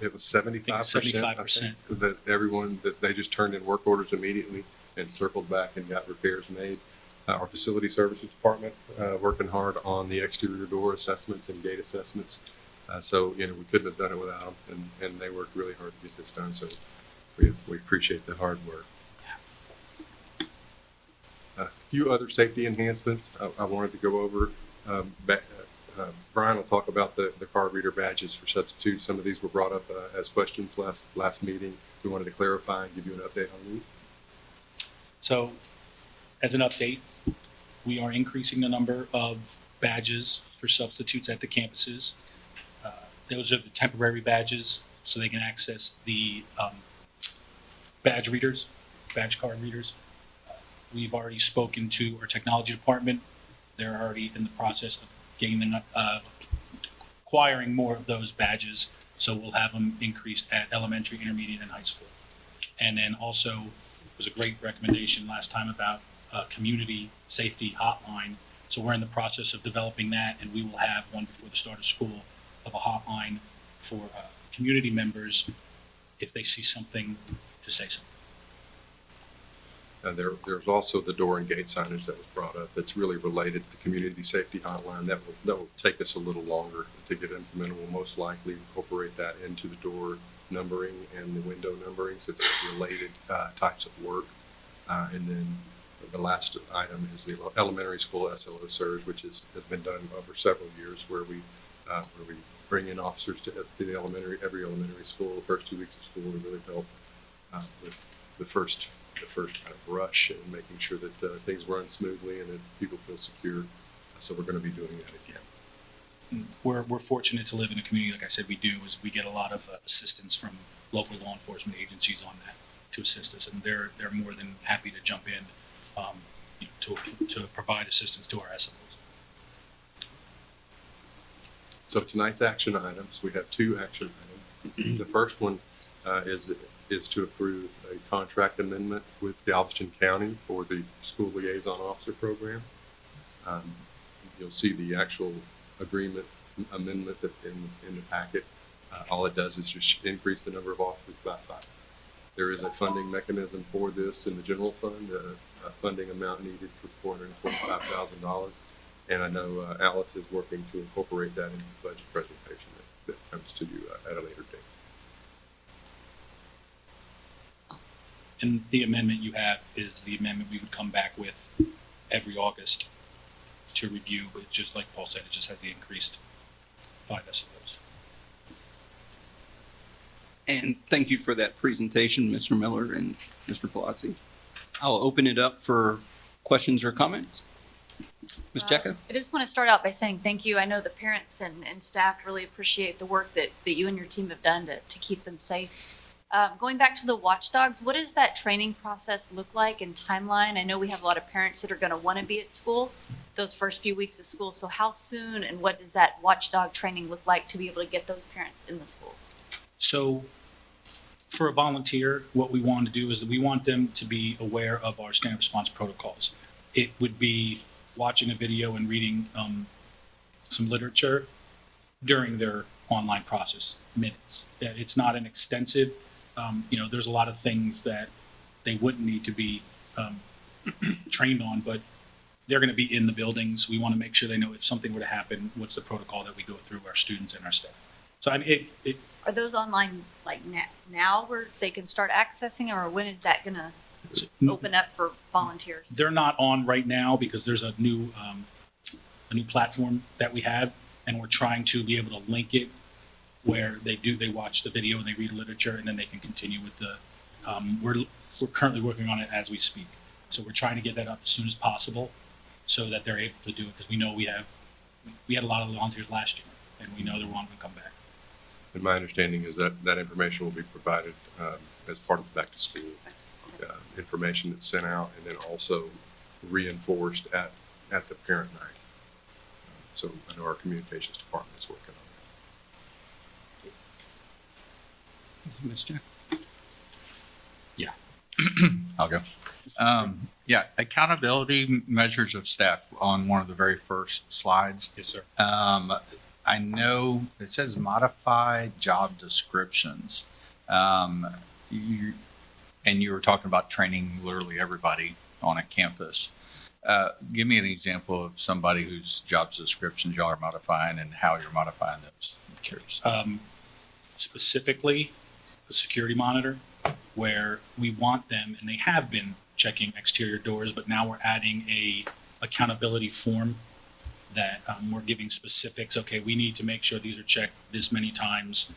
it was 75%. 75%. That everyone, that they just turned in work orders immediately and circled back and got repairs made. Our facility services department, working hard on the exterior door assessments and gate assessments. So, we couldn't have done it without them, and they worked really hard to get this done. So we appreciate the hard work. A few other safety enhancements I wanted to go over. Brian will talk about the card reader badges for substitutes. Some of these were brought up as questions last meeting. We wanted to clarify and give you an update on these. So, as an update, we are increasing the number of badges for substitutes at the campuses. Those are the temporary badges, so they can access the badge card readers. We've already spoken to our technology department. They're already in the process of acquiring more of those badges, so we'll have them increased at elementary, intermediate, and high school. And then also, it was a great recommendation last time about community safety hotline. So we're in the process of developing that, and we will have one before the start of school of a hotline for community members if they see something to say something. There's also the door and gate signage that was brought up that's really related to the community safety hotline. That will take us a little longer to get implemented. We'll most likely incorporate that into the door numbering and the window numbering, since it's related types of work. And then the last item is the elementary school SLO surge, which has been done over several years, where we bring in officers to the every elementary school the first 2 weeks of school to really help with the first kind of rush and making sure that things run smoothly and that people feel secure. So we're going to be doing that again. We're fortunate to live in a community, like I said, we get a lot of assistance from local law enforcement agencies on that to assist us, and they're more than happy to jump in to provide assistance to our SLOs. So tonight's action items, we have 2 action items. The first one is to approve a contract amendment with Galveston County for the school liaison officer program. You'll see the actual agreement amendment that's in the packet. All it does is just increase the number of officers by 5. There is a funding mechanism for this in the general fund, a funding amount needed for $425,000. And I know Alice is working to incorporate that into the budget presentation that comes to you at a later date. And the amendment you have is the amendment we would come back with every August to review, but just like Paul said, it just has the increased 5 SLOs. And thank you for that presentation, Mr. Miller and Mr. Palazzi. I'll open it up for questions or comments. Ms. Jecka? I just want to start out by saying thank you. I know the parents and staff really appreciate the work that you and your team have done to keep them safe. Going back to the watchdogs, what does that training process look like and timeline? I know we have a lot of parents that are going to want to be at school those first few weeks of school. So how soon and what does that watchdog training look like to be able to get those parents in the schools? So for a volunteer, what we want to do is that we want them to be aware of our standard response protocols. It would be watching a video and reading some literature during their online process, minutes. It's not an extensive, there's a lot of things that they wouldn't need to be trained on, but they're going to be in the buildings. We want to make sure they know if something were to happen, what's the protocol that we go through, our students and our staff. So I mean, Are those online like now where they can start accessing, or when is that going to open up for volunteers? They're not on right now because there's a new platform that we have, and we're trying to be able to link it where they watch the video and they read literature, and then they can continue with the we're currently working on it as we speak. So we're trying to get that up as soon as possible so that they're able to do it, because we know we had a lot of volunteers last year, and we know they're wanting to come back. And my understanding is that that information will be provided as part of the back to school information that's sent out, and then also reinforced at the parent night. So I know our communications department is working on that. Ms. Jack? Yeah, I'll go. Yeah, accountability measures of staff on one of the very first slides. Yes, sir. I know it says modify job descriptions. You, and you were talking about training literally everybody on a campus. Give me an example of somebody whose job descriptions y'all are modifying and how you're modifying those. I'm curious. Specifically, a security monitor, where we want them, and they have been checking exterior doors, but now we're adding a accountability form that we're giving specifics. Okay, we need to make sure these are checked this many times.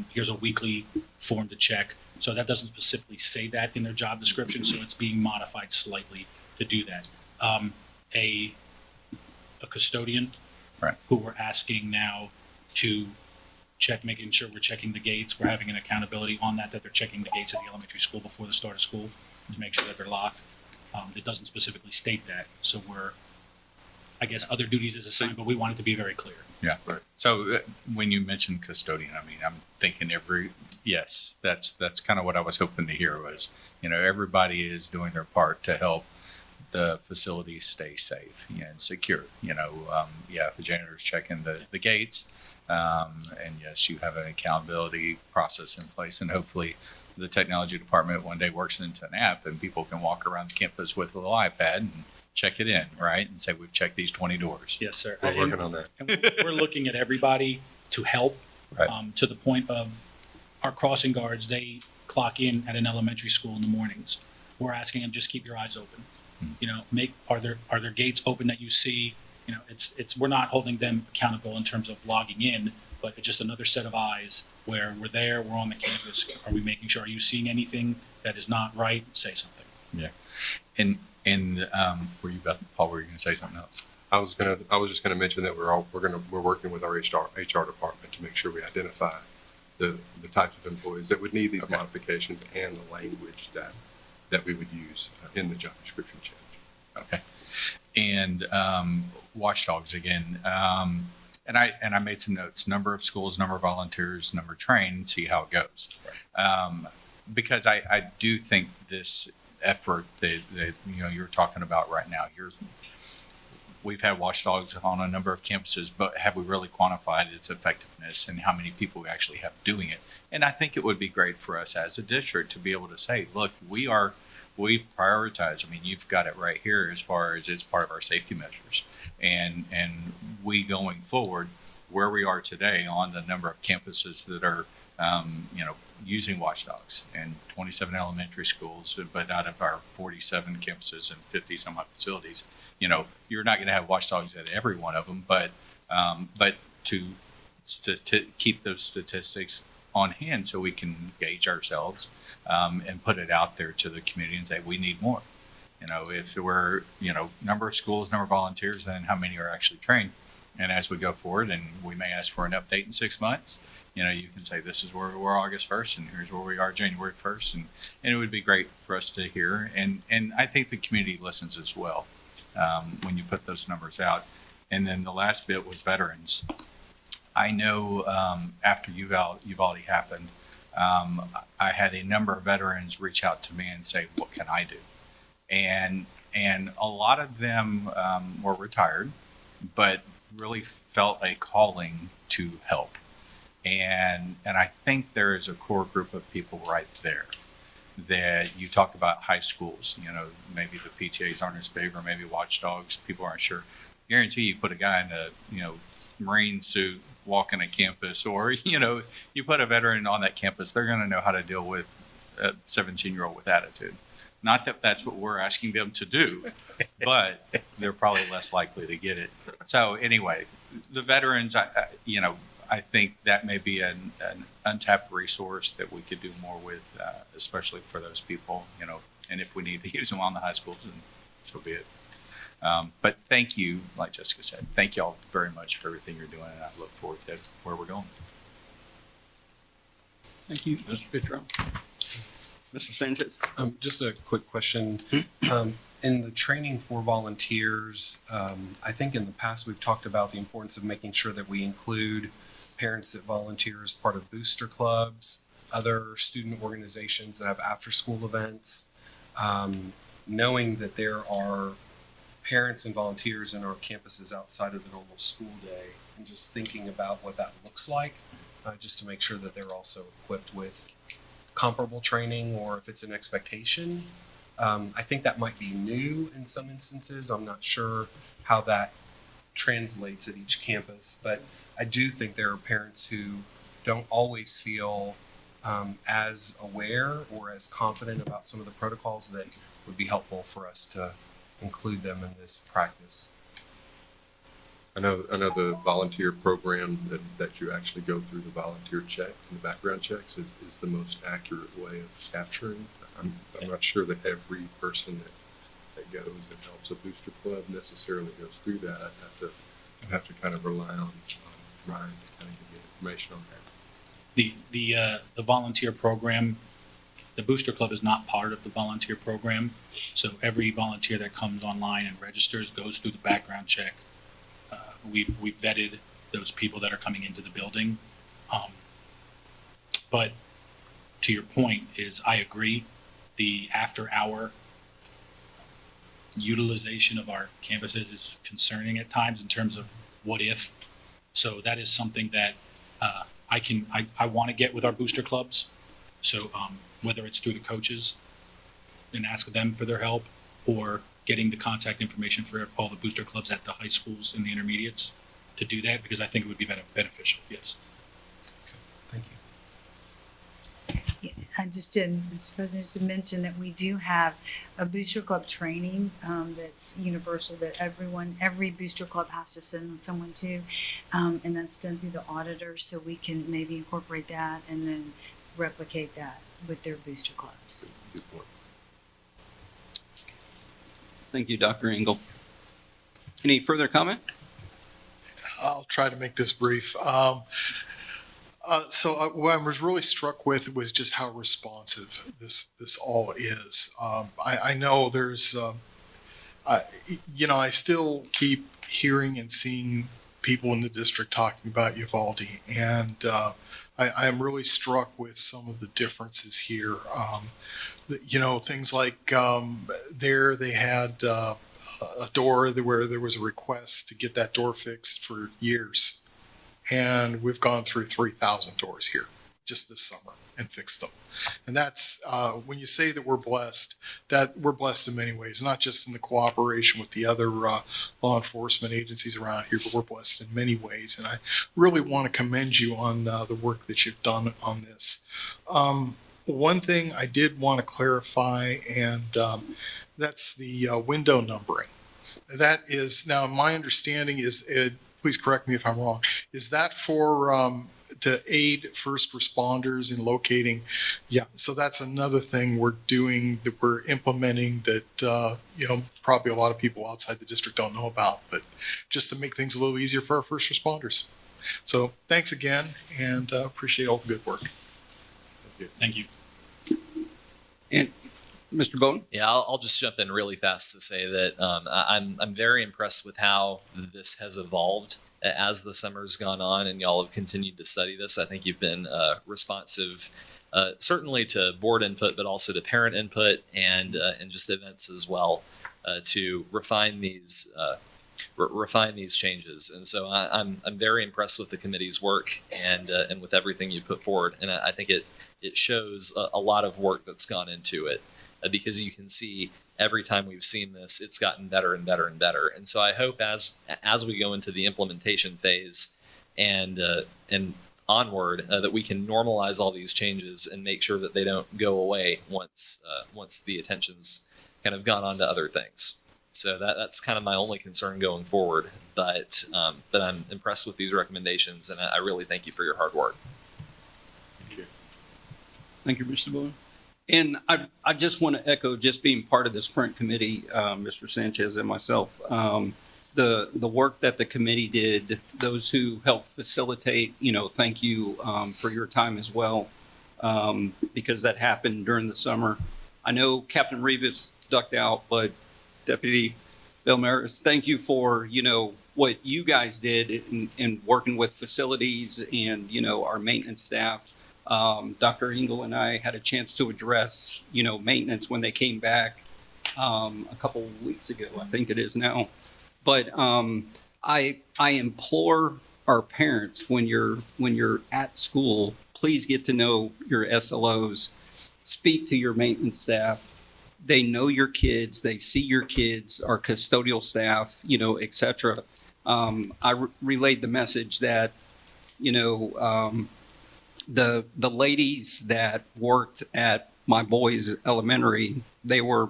Here's a weekly form to check. So that doesn't specifically say that in their job description, so it's being modified slightly to do that. A custodian, right, who we're asking now to check, making sure we're checking the gates. We're having an accountability on that they're checking the gates at the elementary school before the start of school to make sure that they're locked. It doesn't specifically state that, so we're, I guess, other duties is assigned, but we want it to be very clear. Yeah. Right. So when you mentioned custodian, I mean, I'm thinking yes, that's kind of what I was hoping to hear was, everybody is doing their part to help the facilities stay safe and secure. If a janitor's checking the gates, and yes, you have an accountability process in place, and hopefully the technology department one day works into an app and people can walk around the campus with a little iPad and check it in, right? And say, we've checked these 20 doors. Yes, sir. We're working on that. And we're looking at everybody to help, Right. to the point of our crossing guards, they clock in at an elementary school in the mornings. We're asking them, just keep your eyes open. Are there gates open that you see? We're not holding them accountable in terms of logging in, but it's just another set of eyes where we're there, we're on the campus. Are we making sure, are you seeing anything that is not right? Say something. Yeah. And were you Paul, were you going to say something else? I was just gonna mention that we're working with our HR department to make sure we identify the types of employees that would need these modifications and the language that we would use in the job description change. Okay. And watchdogs again. And I made some notes: number of schools, number of volunteers, number trained. See how it goes. Because I do think this effort that you're talking about right now. We've had watchdogs on a number of campuses, but have we really quantified its effectiveness and how many people we actually have doing it? And I think it would be great for us as a district to be able to say, look, we've prioritized. I mean, you've got it right here as far as it's part of our safety measures. And we going forward, where we are today on the number of campuses that are, using watchdogs, and 27 elementary schools, but out of our 47 campuses and 50 some odd facilities, you're not going to have watchdogs at every one of them, but to keep those statistics on hand so we can gauge ourselves and put it out there to the community and say, we need more. If we're, number of schools, number of volunteers, then how many are actually trained? And as we go forward, and we may ask for an update in 6 months, you can say, this is where we were August 1st, and here's where we are January 1st. And it would be great for us to hear. And I think the community listens as well when you put those numbers out. And then the last bit was veterans. I know after Uvalde happened, I had a number of veterans reach out to me and say, what can I do? And a lot of them were retired, but really felt a calling to help. And I think there is a core group of people right there that you talk about high schools, maybe the PTAs aren't as big, or maybe watchdogs, people aren't sure. Guarantee you put a guy in a, Marine suit walking a campus, or, you put a veteran on that campus, they're going to know how to deal with a 17-year-old with attitude. Not that that's what we're asking them to do, but they're probably less likely to get it. So anyway, the veterans, I think that may be an untapped resource that we could do more with, especially for those people, and if we need to use them on the high schools, then so be it. But thank you, like Jessica said, thank you all very much for everything you're doing, and I look forward to where we're going. Thank you, Mr. Pitro. Mr. Sanchez. Just a quick question. In the training for volunteers, I think in the past we've talked about the importance of making sure that we include parents that volunteer as part of booster clubs, other student organizations that have after-school events. Knowing that there are parents and volunteers in our campuses outside of the normal school day, and just thinking about what that looks like, just to make sure that they're also equipped with comparable training, or if it's an expectation. I think that might be new in some instances. I'm not sure how that translates at each campus, but I do think there are parents who don't always feel as aware or as confident about some of the protocols that would be helpful for us to include them in this practice. I know the volunteer program that you actually go through the volunteer check and the background checks is the most accurate way of capturing. I'm not sure that every person that goes and helps a booster club necessarily goes through that. I'd have to kind of rely on Ryan to kind of get information on that. The volunteer program, the booster club is not part of the volunteer program. So every volunteer that comes online and registers goes through the background check. We've vetted those people that are coming into the building. But to your point is, I agree, the after hour utilization of our campuses is concerning at times in terms of what if. So that is something that I want to get with our booster clubs. So whether it's through the coaches and ask them for their help, or getting the contact information for all the booster clubs at the high schools and the intermediates to do that, because I think it would be beneficial, yes. Thank you. I just did, Mr. President, just to mention that we do have a booster club training that's universal, that every booster club has to send someone to, and that's done through the auditor, so we can maybe incorporate that and then replicate that with their booster clubs. Good point. Thank you, Dr. Engel. Any further comment? I'll try to make this brief. So what I was really struck with was just how responsive this all is. I know there's, I still keep hearing and seeing people in the district talking about Uvalde, and I am really struck with some of the differences here. Things like they had a door where there was a request to get that door fixed for years. And we've gone through 3,000 doors here just this summer and fixed them. And that's, when you say that we're blessed in many ways, not just in the cooperation with the other law enforcement agencies around here, but we're blessed in many ways. And I really want to commend you on the work that you've done on this. One thing I did want to clarify, and that's the window numbering. That is, now my understanding is, please correct me if I'm wrong, is that for to aid first responders in locating? Yeah, so that's another thing we're doing, that we're implementing, that probably a lot of people outside the district don't know about, but just to make things a little easier for our first responders. So thanks again, and appreciate all the good work. Thank you. And Mr. Bowden? Yeah, I'll just jump in really fast to say that I'm very impressed with how this has evolved as the summer's gone on, and y'all have continued to study this. I think you've been responsive, certainly to board input, but also to parent input and just events as well, to refine these changes. And so I'm very impressed with the committee's work and with everything you've put forward. And I think it shows a lot of work that's gone into it. Because you can see every time we've seen this, it's gotten better and better and better. And so I hope as we go into the implementation phase and onward, that we can normalize all these changes and make sure that they don't go away once the attention's kind of gone on to other things. So that's kind of my only concern going forward. But I'm impressed with these recommendations, and I really thank you for your hard work. Thank you. Thank you, Mr. Bowden. And I just want to echo, just being part of the sprint committee, Mr. Sanchez and myself, the work that the committee did, those who helped facilitate, thank you for your time as well, because that happened during the summer. I know Captain Rivas ducked out, but Deputy Belmaris, thank you for, what you guys did in working with facilities and, our maintenance staff. Dr. Engel and I had a chance to address, maintenance when they came back a couple of weeks ago, I think it is now. But I implore our parents, when you're at school, please get to know your SLOs. Speak to your maintenance staff. They know your kids. They see your kids, our custodial staff, et cetera. I relayed the message that, the ladies that worked at my boys' elementary, they were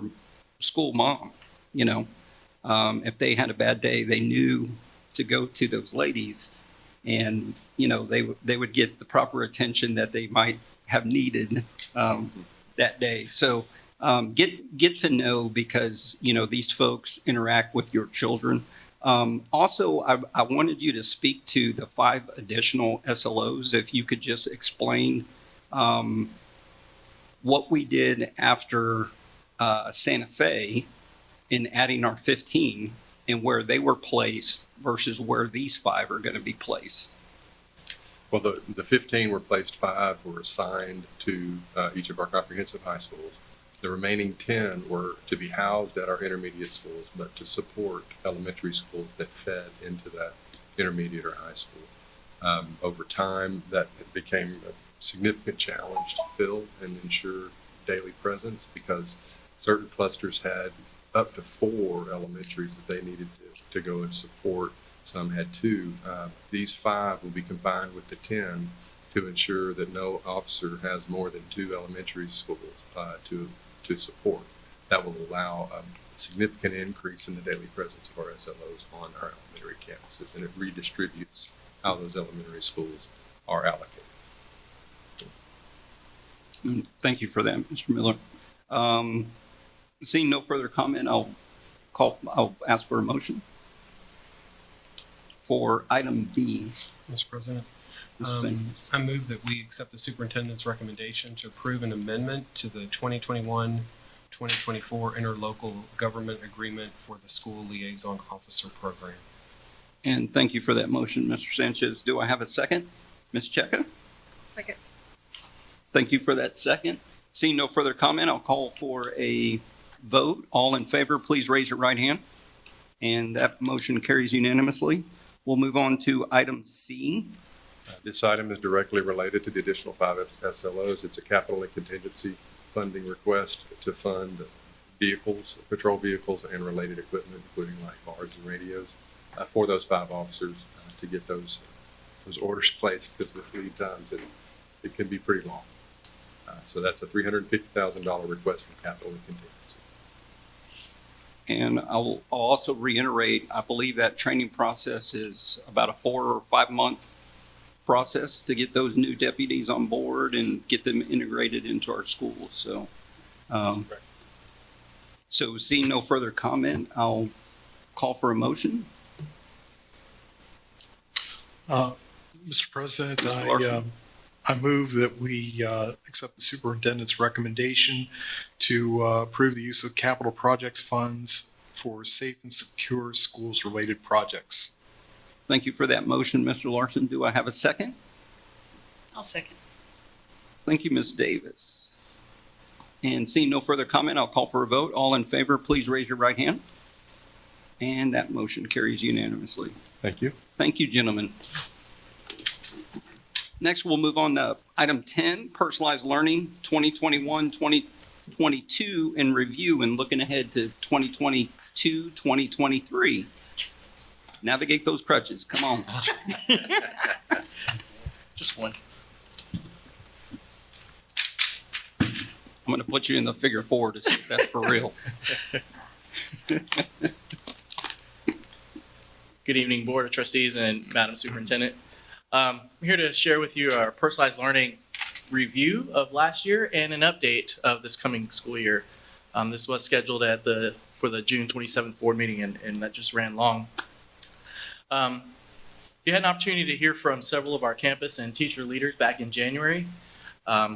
school mom. If they had a bad day, they knew to go to those ladies, and they would get the proper attention that they might have needed that day. So get to know, because these folks interact with your children. Also, I wanted you to speak to the 5 additional SLOs. If you could just explain what we did after Santa Fe in adding our 15, and where they were placed versus where these 5 are going to be placed. Well, the 15 were placed, 5 were assigned to each of our comprehensive high schools. The remaining 10 were to be housed at our intermediate schools, but to support elementary schools that fed into that intermediate or high school. Over time, that became a significant challenge to fill and ensure daily presence, because certain clusters had up to 4 elementaries that they needed to go and support. Some had 2. These 5 will be combined with the 10 to ensure that no officer has more than 2 elementary schools to support. That will allow a significant increase in the daily presence of our SLOs on our elementary campuses, and it redistributes how those elementary schools are allocated. Thank you for that, Mr. Miller. Seeing no further comment, I'll ask for a motion for item B. Mr. President, Mr. Singh. I move that we accept the superintendent's recommendation to approve an amendment to the 2021-2024 interlocal government agreement for the school liaison officer program. And thank you for that motion, Mr. Sanchez. Do I have a second? Ms. Cheka? Second. Thank you for that second. Seeing no further comment, I'll call for a vote. All in favor, please raise your right hand. And that motion carries unanimously. We'll move on to item C. This item is directly related to the additional 5 SLOs. It's a capital and contingency funding request to fund vehicles, patrol vehicles, and related equipment, including light bars and radios, for those 5 officers to get those orders placed, because with lead times, it can be pretty long. So that's a $350,000 request for capital and contingency. And I'll also reiterate, I believe that training process is about a 4 or 5 month process to get those new deputies on board and get them integrated into our schools. So seeing no further comment, I'll call for a motion. Mr. President, Mr. Larson. I move that we accept the superintendent's recommendation to approve the use of capital projects funds for safe and secure schools-related projects. Thank you for that motion, Mr. Larson. Do I have a second? I'll second. Thank you, Ms. Davis. And seeing no further comment, I'll call for a vote. All in favor, please raise your right hand. And that motion carries unanimously. Thank you. Thank you, gentlemen. Next, we'll move on to item 10, personalized learning, 2021-2022 in review, and looking ahead to 2022-2023. Navigate those crutches. Come on. Just one. I'm going to put you in the figure 4 to see if that's for real. Good evening, Board of Trustees and Madam Superintendent. I'm here to share with you our personalized learning review of last year and an update of this coming school year. This was scheduled for the June 27th board meeting, and that just ran long. You had an opportunity to hear from several of our campus and teacher leaders back in January,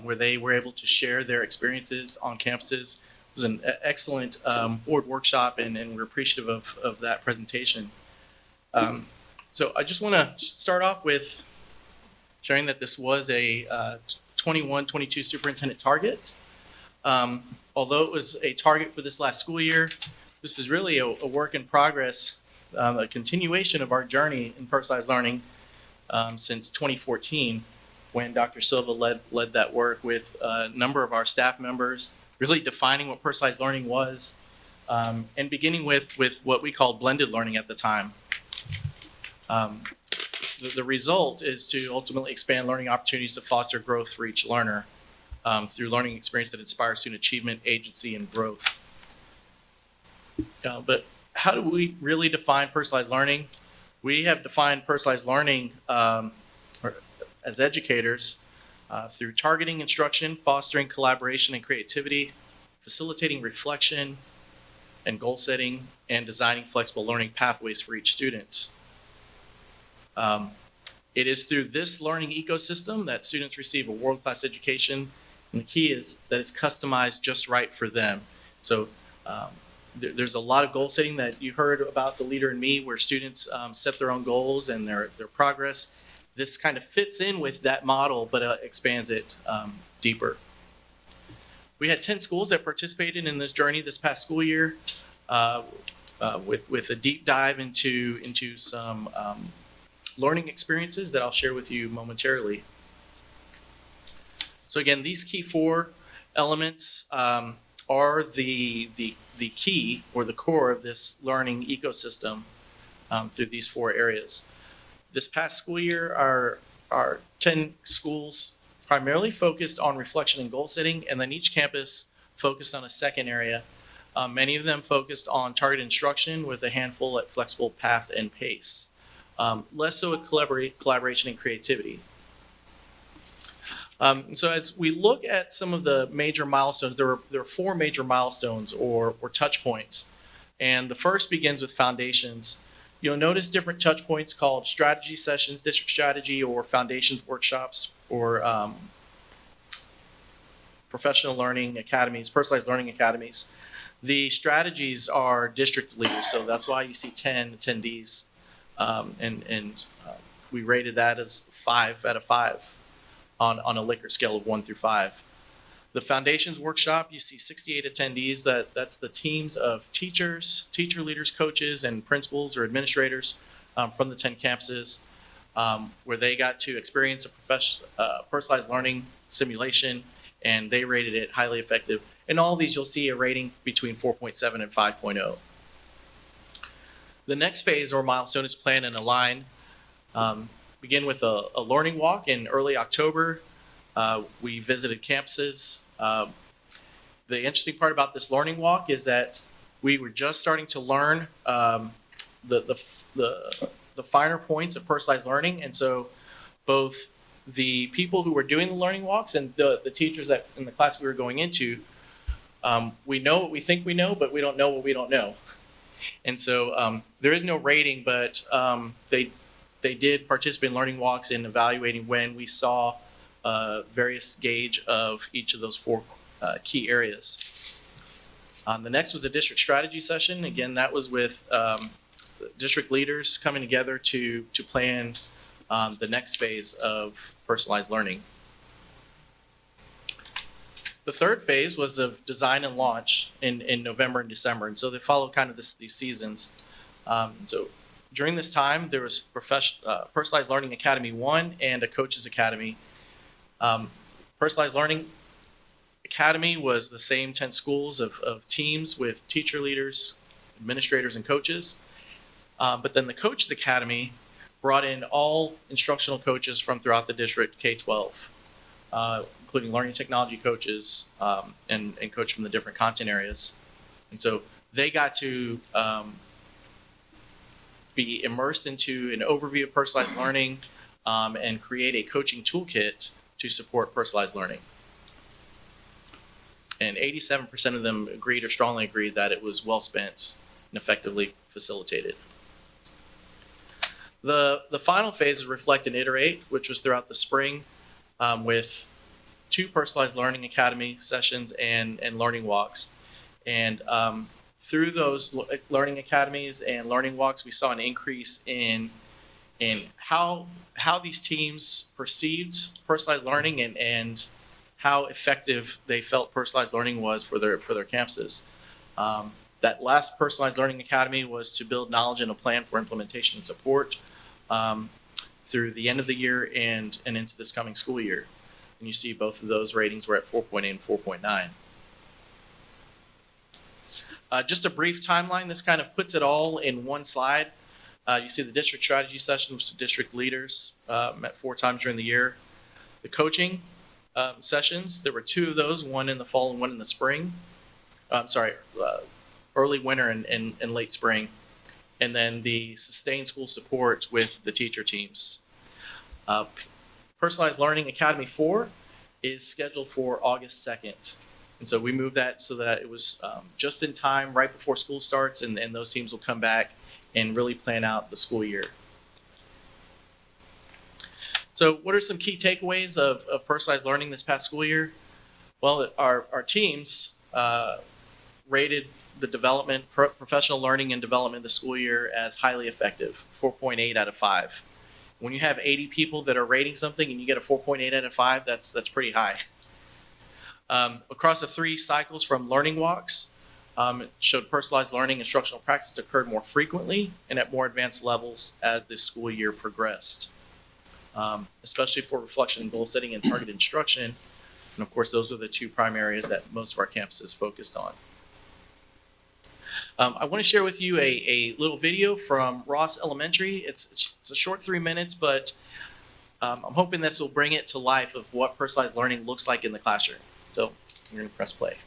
where they were able to share their experiences on campuses. It was an excellent board workshop, and we're appreciative of that presentation. So I just want to start off with sharing that this was a 21-22 superintendent target. Although it was a target for this last school year, this is really a work in progress, a continuation of our journey in personalized learning since 2014, when Dr. Silva led that work with a number of our staff members, really defining what personalized learning was, and beginning with what we called blended learning at the time. The result is to ultimately expand learning opportunities to foster growth for each learner through learning experience that inspires student achievement, agency, and growth. But how do we really define personalized learning? We have defined personalized learning as educators through targeting instruction, fostering collaboration and creativity, facilitating reflection and goal setting, and designing flexible learning pathways for each student. It is through this learning ecosystem that students receive a world-class education, and the key is that it's customized just right for them. So there's a lot of goal setting that you heard about the Leader in Me, where students set their own goals and their progress. This kind of fits in with that model, but expands it deeper. We had 10 schools that participated in this journey this past school year with a deep dive into some learning experiences that I'll share with you momentarily. So again, these key 4 elements are the key or the core of this learning ecosystem through these 4 areas. This past school year, our 10 schools primarily focused on reflection and goal setting, and then each campus focused on a second area. Many of them focused on targeted instruction with a handful at flexible path and pace. Less so at collaboration and creativity. So as we look at some of the major milestones, there are 4 major milestones or touch points. And the first begins with foundations. You'll notice different touch points called strategy sessions, district strategy, or foundations workshops, or professional learning academies, personalized learning academies. The strategies are district leaders, so that's why you see 10 attendees. We rated that as 5 out of 5 on a Likert scale of 1 through 5. The foundations workshop, you see 68 attendees. That's the teams of teachers, teacher leaders, coaches, and principals or administrators from the 10 campuses, where they got to experience a personalized learning simulation, and they rated it highly effective. In all of these, you'll see a rating between 4.7 and 5.0. The next phase or milestone is plan and align. Begin with a learning walk in early October. We visited campuses. The interesting part about this learning walk is that we were just starting to learn the finer points of personalized learning, and so both the people who were doing the learning walks and the teachers that in the class we were going into, we know what we think we know, but we don't know what we don't know. And so there is no rating, but they did participate in learning walks and evaluating when we saw various gauge of each of those 4 key areas. The next was a district strategy session. Again, that was with district leaders coming together to plan the next phase of personalized learning. The third phase was of design and launch in November and December, and so they followed kind of these seasons. So during this time, there was Personalized Learning Academy 1 and a Coaches Academy. Personalized Learning Academy was the same 10 schools of teams with teacher leaders, administrators, and coaches. But then the Coaches Academy brought in all instructional coaches from throughout the district, K-12, including learning technology coaches and coach from the different content areas. And so they got to be immersed into an overview of personalized learning and create a coaching toolkit to support personalized learning. And 87% of them agreed or strongly agreed that it was well spent and effectively facilitated. The final phase is reflect and iterate, which was throughout the spring with 2 Personalized Learning Academy sessions and learning walks. And through those learning academies and learning walks, we saw an increase in how these teams perceived personalized learning and how effective they felt personalized learning was for their campuses. That last Personalized Learning Academy was to build knowledge and a plan for implementation and support. through the end of the year and into this coming school year. And you see both of those ratings were at 4.8 and 4.9. Just a brief timeline. This kind of puts it all in one slide. You see the district strategy session was to district leaders, met 4 times during the year. The coaching sessions, there were 2 of those, one in the fall and one in the spring. Early winter and late spring. And then the sustained school support with the teacher teams. Personalized Learning Academy 4 is scheduled for August 2nd. And so we moved that so that it was just in time, right before school starts, and those teams will come back and really plan out the school year. So what are some key takeaways of personalized learning this past school year? Well, our teams rated the development, professional learning and development this school year as highly effective, 4.8 out of 5. When you have 80 people that are rating something and you get a 4.8 out of 5, that's pretty high. Across the 3 cycles from learning walks, it showed personalized learning instructional practice occurred more frequently and at more advanced levels as the school year progressed, especially for reflection and goal setting and target instruction. And of course, those are the 2 prime areas that most of our campuses focused on. I want to share with you a little video from Ross Elementary. It's a short 3 minutes, but I'm hoping this will bring it to life of what personalized learning looks like in the classroom. So we're going to press play.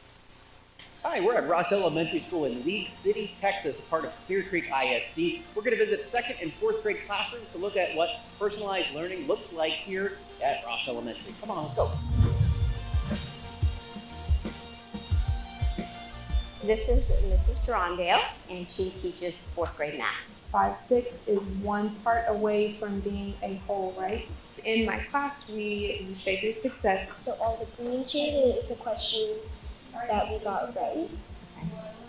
Hi, we're at Ross Elementary School in League City, Texas, part of Clear Creek ISD. We're going to visit 2nd and 4th grade classrooms to look at what personalized learning looks like here at Ross Elementary. Come on, let's go. This is Mrs. Gerondale, and she teaches 4th grade math. 5-6 is one part away from being a whole, right? In my class, we shape your success. So all the green shaded is the questions that we got right,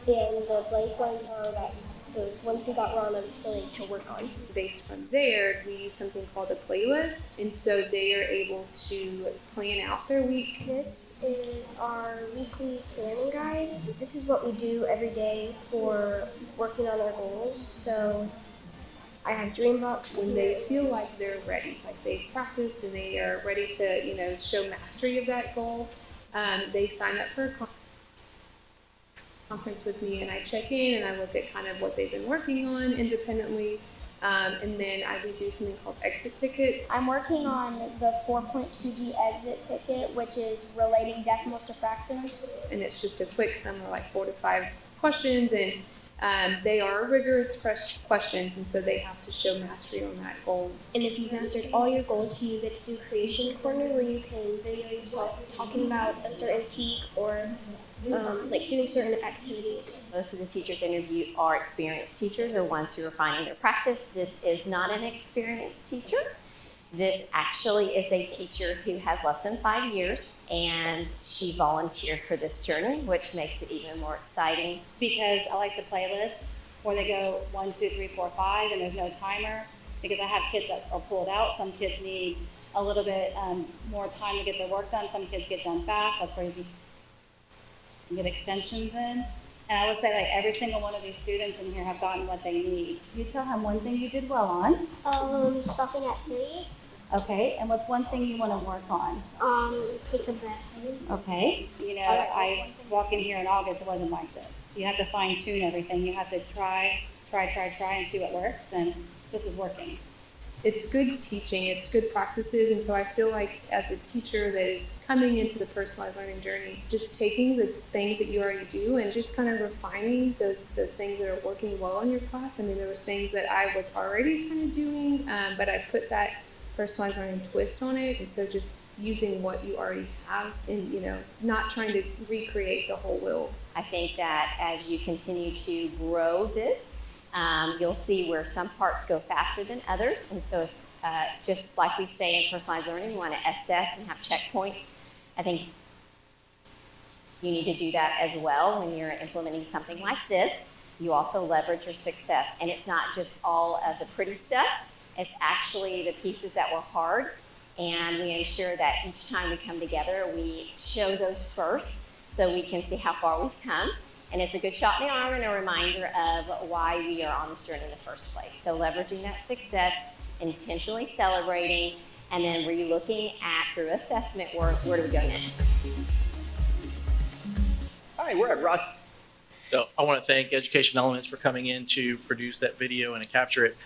and the blank ones are that the ones we got wrong that we still need to work on. Based from there, we use something called a playlist, and so they are able to plan out their week. This is our weekly planning guide. This is what we do every day for working on our goals. So I have dream box. When they feel like they're ready, like they've practiced and they are ready to, show mastery of that goal, they sign up for a conference with me, and I check in and I look at kind of what they've been working on independently, and then we do something called exit tickets. I'm working on the 4.2G exit ticket, which is relating decimals to fractions. And it's just a quick summer, like 4 to 5 questions, and they are rigorous questions, and so they have to show mastery on that goal. And if you've mastered all your goals, you get to do creation corner where you can video yourself talking about a certain teak or like doing certain activities. Most of the teachers interviewed are experienced teachers or ones who are refining their practice. This is not an experienced teacher. This actually is a teacher who has less than 5 years, and she volunteered for this journey, which makes it even more exciting. Because I like the playlist where they go 1, 2, 3, 4, 5, and there's no timer. Because I have kids that are pulled out. Some kids need a little bit more time to get their work done. Some kids get done fast. That's where you can get extensions in. And I would say like every single one of these students in here have gotten what they need. You tell him one thing you did well on. Stopping at 3. Okay, and what's one thing you want to work on? Take a breath. Okay. I walk in here in August, it wasn't like this. You have to fine tune everything. You have to try and see what works, and this is working. It's good teaching, it's good practices, and so I feel like as a teacher that is coming into the personalized learning journey, just taking the things that you already do and just kind of refining those things that are working well in your class. I mean, there was things that I was already kind of doing, but I put that personalized learning twist on it, and so just using what you already have and not trying to recreate the whole wheel. I think that as you continue to grow this, you'll see where some parts go faster than others, and so it's just like we say in personalized learning, you want to assess and have checkpoints. I think you need to do that as well when you're implementing something like this. You also leverage your success, and it's not just all of the pretty stuff. It's actually the pieces that were hard, and we ensure that each time we come together, we show those first so we can see how far we've come. And it's a good shot in the arm and a reminder of why we are on this journey in the first place. So leveraging that success intentionally celebrating, and then re-looking at through assessment work, where do we go next? Hi, we're at Ross. So I want to thank Education Elements for coming in to produce that video and to capture it.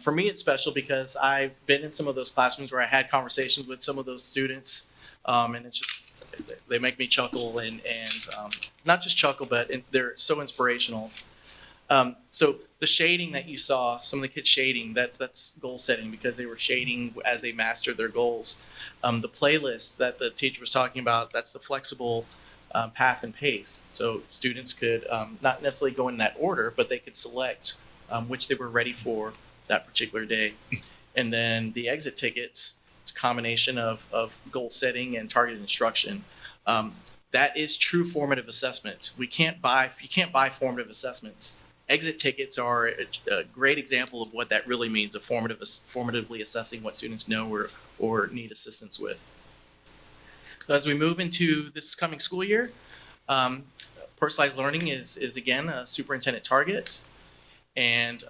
For me, it's special because I've been in some of those classrooms where I had conversations with some of those students, and it's just, they make me chuckle and not just chuckle, but they're so inspirational. So the shading that you saw, some of the kids shading, that's goal setting because they were shading as they mastered their goals. The playlists that the teacher was talking about, that's the flexible path and pace. So students could not necessarily go in that order, but they could select which they were ready for that particular day. And then the exit tickets, it's a combination of goal setting and targeted instruction. That is true formative assessment. You can't buy formative assessments. Exit tickets are a great example of what that really means, of formatively assessing what students know or need assistance with. So as we move into this coming school year, personalized learning is again a superintendent target, and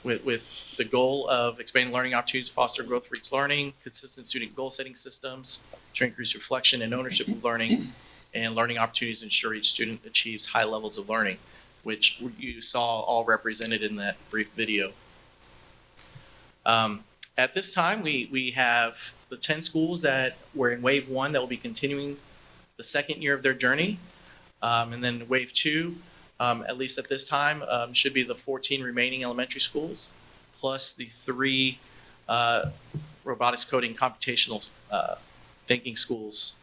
with the goal of expanding learning opportunities to foster growth for each learning, consistent student goal setting systems to increase reflection and ownership of learning, and learning opportunities to ensure each student achieves high levels of learning, which you saw all represented in that brief video. At this time, we have the 10 schools that were in Wave 1 that will be continuing the second year of their journey. And then Wave 2, at least at this time, should be the 14 remaining elementary schools, plus the 3 robotics coding computational thinking schools.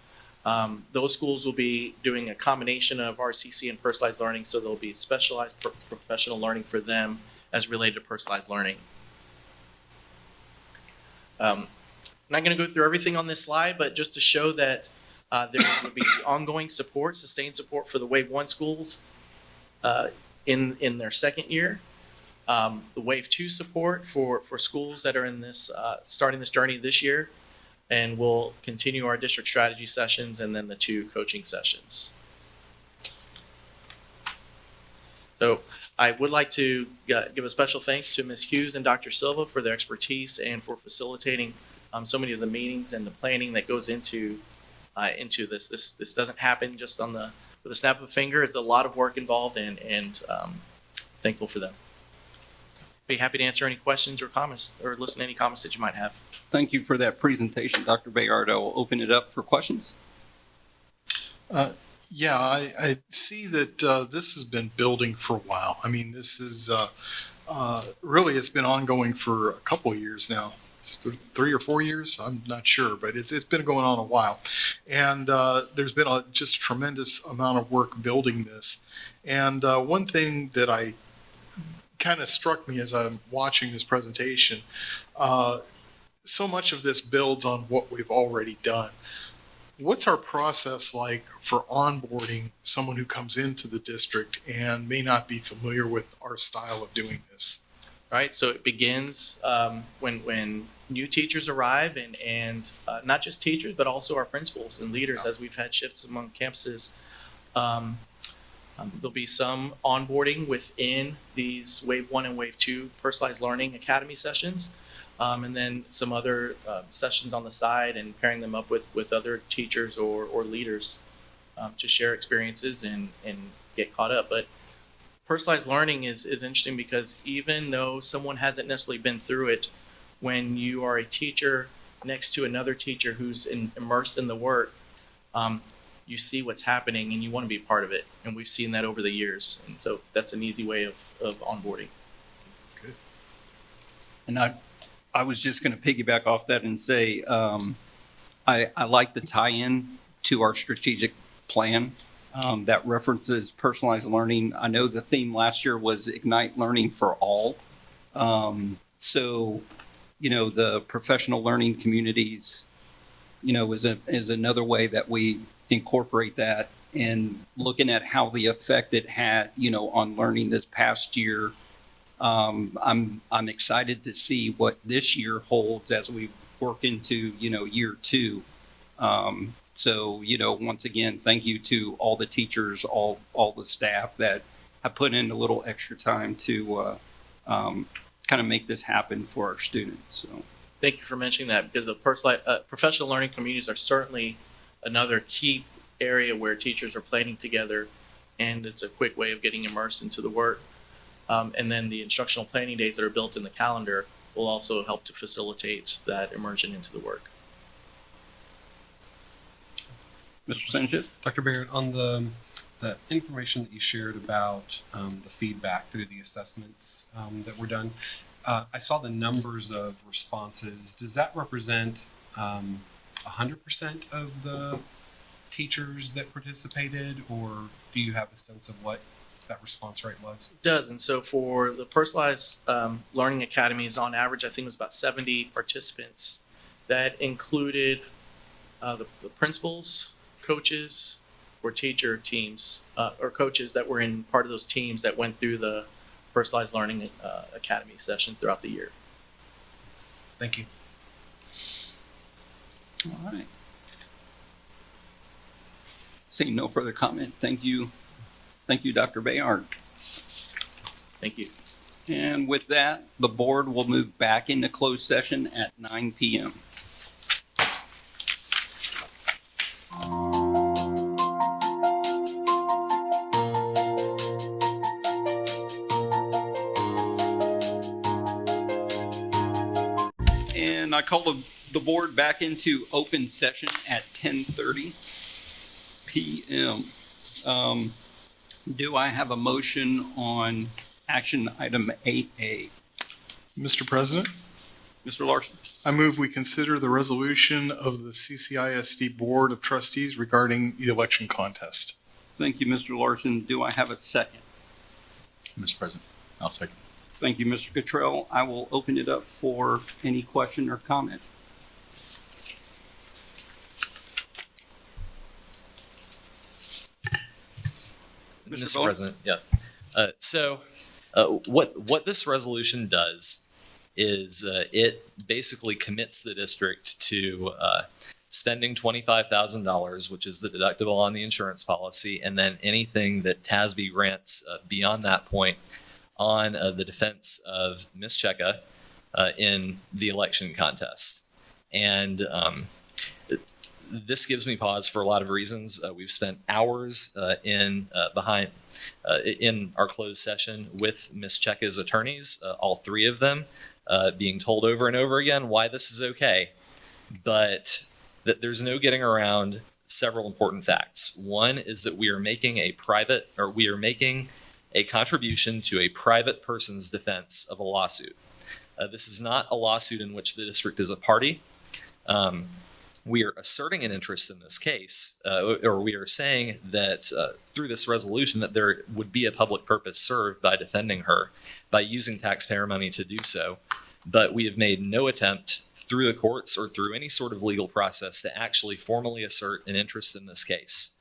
Those schools will be doing a combination of RCC and personalized learning, so there'll be specialized professional learning for them as related to personalized learning. I'm not going to go through everything on this slide, but just to show that there will be ongoing support, sustained support for the Wave 1 schools in their second year. The Wave 2 support for schools that are in this starting this journey this year, and we'll continue our district strategy sessions and then the 2 coaching sessions. So I would like to give a special thanks to Ms. Hughes and Dr. Silva for their expertise and for facilitating so many of the meetings and the planning that goes into this. This doesn't happen just with a snap of a finger. It's a lot of work involved, and thankful for them. Be happy to answer any questions or comments or listen to any comments that you might have. Thank you for that presentation, Dr. Bayard. I will open it up for questions. Yeah, I see that this has been building for a while. I mean, this is really, it's been ongoing for a couple of years now. It's 3 or 4 years, I'm not sure, but it's been going on a while. And there's been just a tremendous amount of work building this. And one thing that I kind of struck me as I'm watching this presentation, so much of this builds on what we've already done. What's our process like for onboarding someone who comes into the district and may not be familiar with our style of doing this? Right, so it begins when new teachers arrive, and not just teachers, but also our principals and leaders, as we've had shifts among campuses. There'll be some onboarding within these Wave 1 and Wave 2 personalized learning academy sessions. And then some other sessions on the side, and pairing them up with other teachers or leaders to share experiences and get caught up. But personalized learning is interesting because even though someone hasn't necessarily been through it, when you are a teacher next to another teacher who's immersed in the work, you see what's happening and you want to be a part of it. And we've seen that over the years. And so that's an easy way of onboarding. Good. And I was just going to piggyback off that and say, I like the tie-in to our strategic plan that references personalized learning. I know the theme last year was Ignite Learning for All. So, the professional learning communities, is another way that we incorporate that, and looking at how the effect it had, on learning this past year. I'm excited to see what this year holds as we work into, year 2. So, once again, thank you to all the teachers, all the staff that have put in a little extra time to kind of make this happen for our students. So Thank you for mentioning that, because the professional learning communities are certainly another key area where teachers are planning together, and it's a quick way of getting immersed into the work. And then the instructional planning days that are built in the calendar will also help to facilitate that immersion into the work. Mr. Sanchez? Dr. Barrett, on the information that you shared about the feedback through the assessments that were done, I saw the numbers of responses. Does that represent 100% of the teachers that participated, or do you have a sense of what that response rate was? It does, and so for the personalized learning academies, on average, I think it was about 70 participants. That included the principals, coaches, or teacher teams, or coaches that were in part of those teams that went through the personalized learning academy sessions throughout the year. Thank you. All right. Seeing no further comment, thank you. Thank you, Dr. Bayard. Thank you. And with that, the board will move back into closed session at 9 p.m. And I call the board back into open session at 10:30 p.m. Do I have a motion on action item 8A? Mr. President, Mr. Larson? I move we consider the resolution of the CCISD Board of Trustees regarding the election contest. Thank you, Mr. Larson. Do I have a second? Mr. President, I'll second. Thank you, Mr. Cottrell. I will open it up for any question or comment. Mr. President, yes. What this resolution does is it basically commits the district to spending $25,000, which is the deductible on the insurance policy, and then anything that TASB grants beyond that point on the defense of Ms. Cheka in the election contest. And this gives me pause for a lot of reasons. We've spent hours in our closed session with Ms. Cheka's attorneys, all three of them, being told over and over again why this is okay. But that there's no getting around several important facts. One is that we are making a contribution to a private person's defense of a lawsuit. This is not a lawsuit in which the district is a party. We are asserting an interest in this case, or we are saying that through this resolution that there would be a public purpose served by defending her by using taxpayer money to do so. But we have made no attempt through the courts or through any sort of legal process to actually formally assert an interest in this case.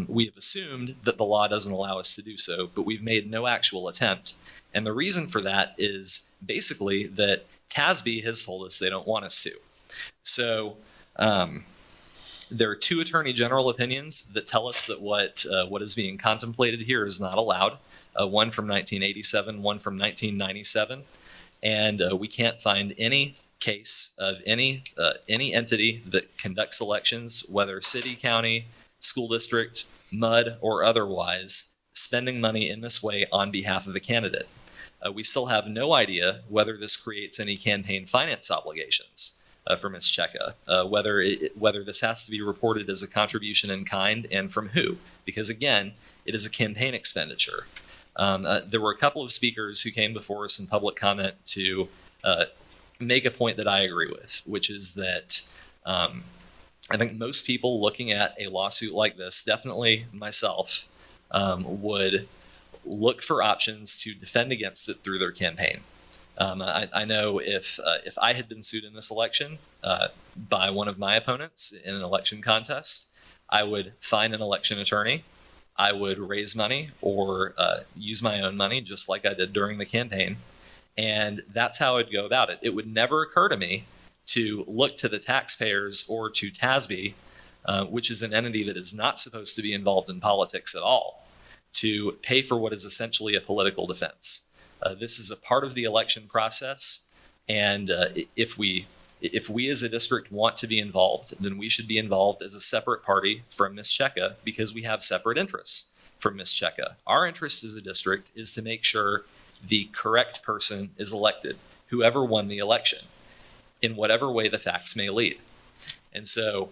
We have assumed that the law doesn't allow us to do so, but we've made no actual attempt. And the reason for that is basically that TASB has told us they don't want us to. So there are two attorney general opinions that tell us that what is being contemplated here is not allowed. One from 1987, one from 1997. And we can't find any case of any entity that conducts elections, whether city, county, school district, MUD, or otherwise, spending money in this way on behalf of a candidate. We still have no idea whether this creates any campaign finance obligations for Ms. Cheka, whether this has to be reported as a contribution in kind and from who, because again, it is a campaign expenditure. There were a couple of speakers who came before us in public comment to make a point that I agree with, which is that I think most people looking at a lawsuit like this, definitely myself, would look for options to defend against it through their campaign. I know if I had been sued in this election by one of my opponents in an election contest, I would find an election attorney. I would raise money or use my own money, just like I did during the campaign. And that's how I'd go about it. It would never occur to me to look to the taxpayers or to TASB, which is an entity that is not supposed to be involved in politics at all, to pay for what is essentially a political defense. This is a part of the election process, and if we as a district want to be involved, then we should be involved as a separate party from Ms. Cheka because we have separate interests from Ms. Cheka. Our interest as a district is to make sure the correct person is elected, whoever won the election, in whatever way the facts may lead. And so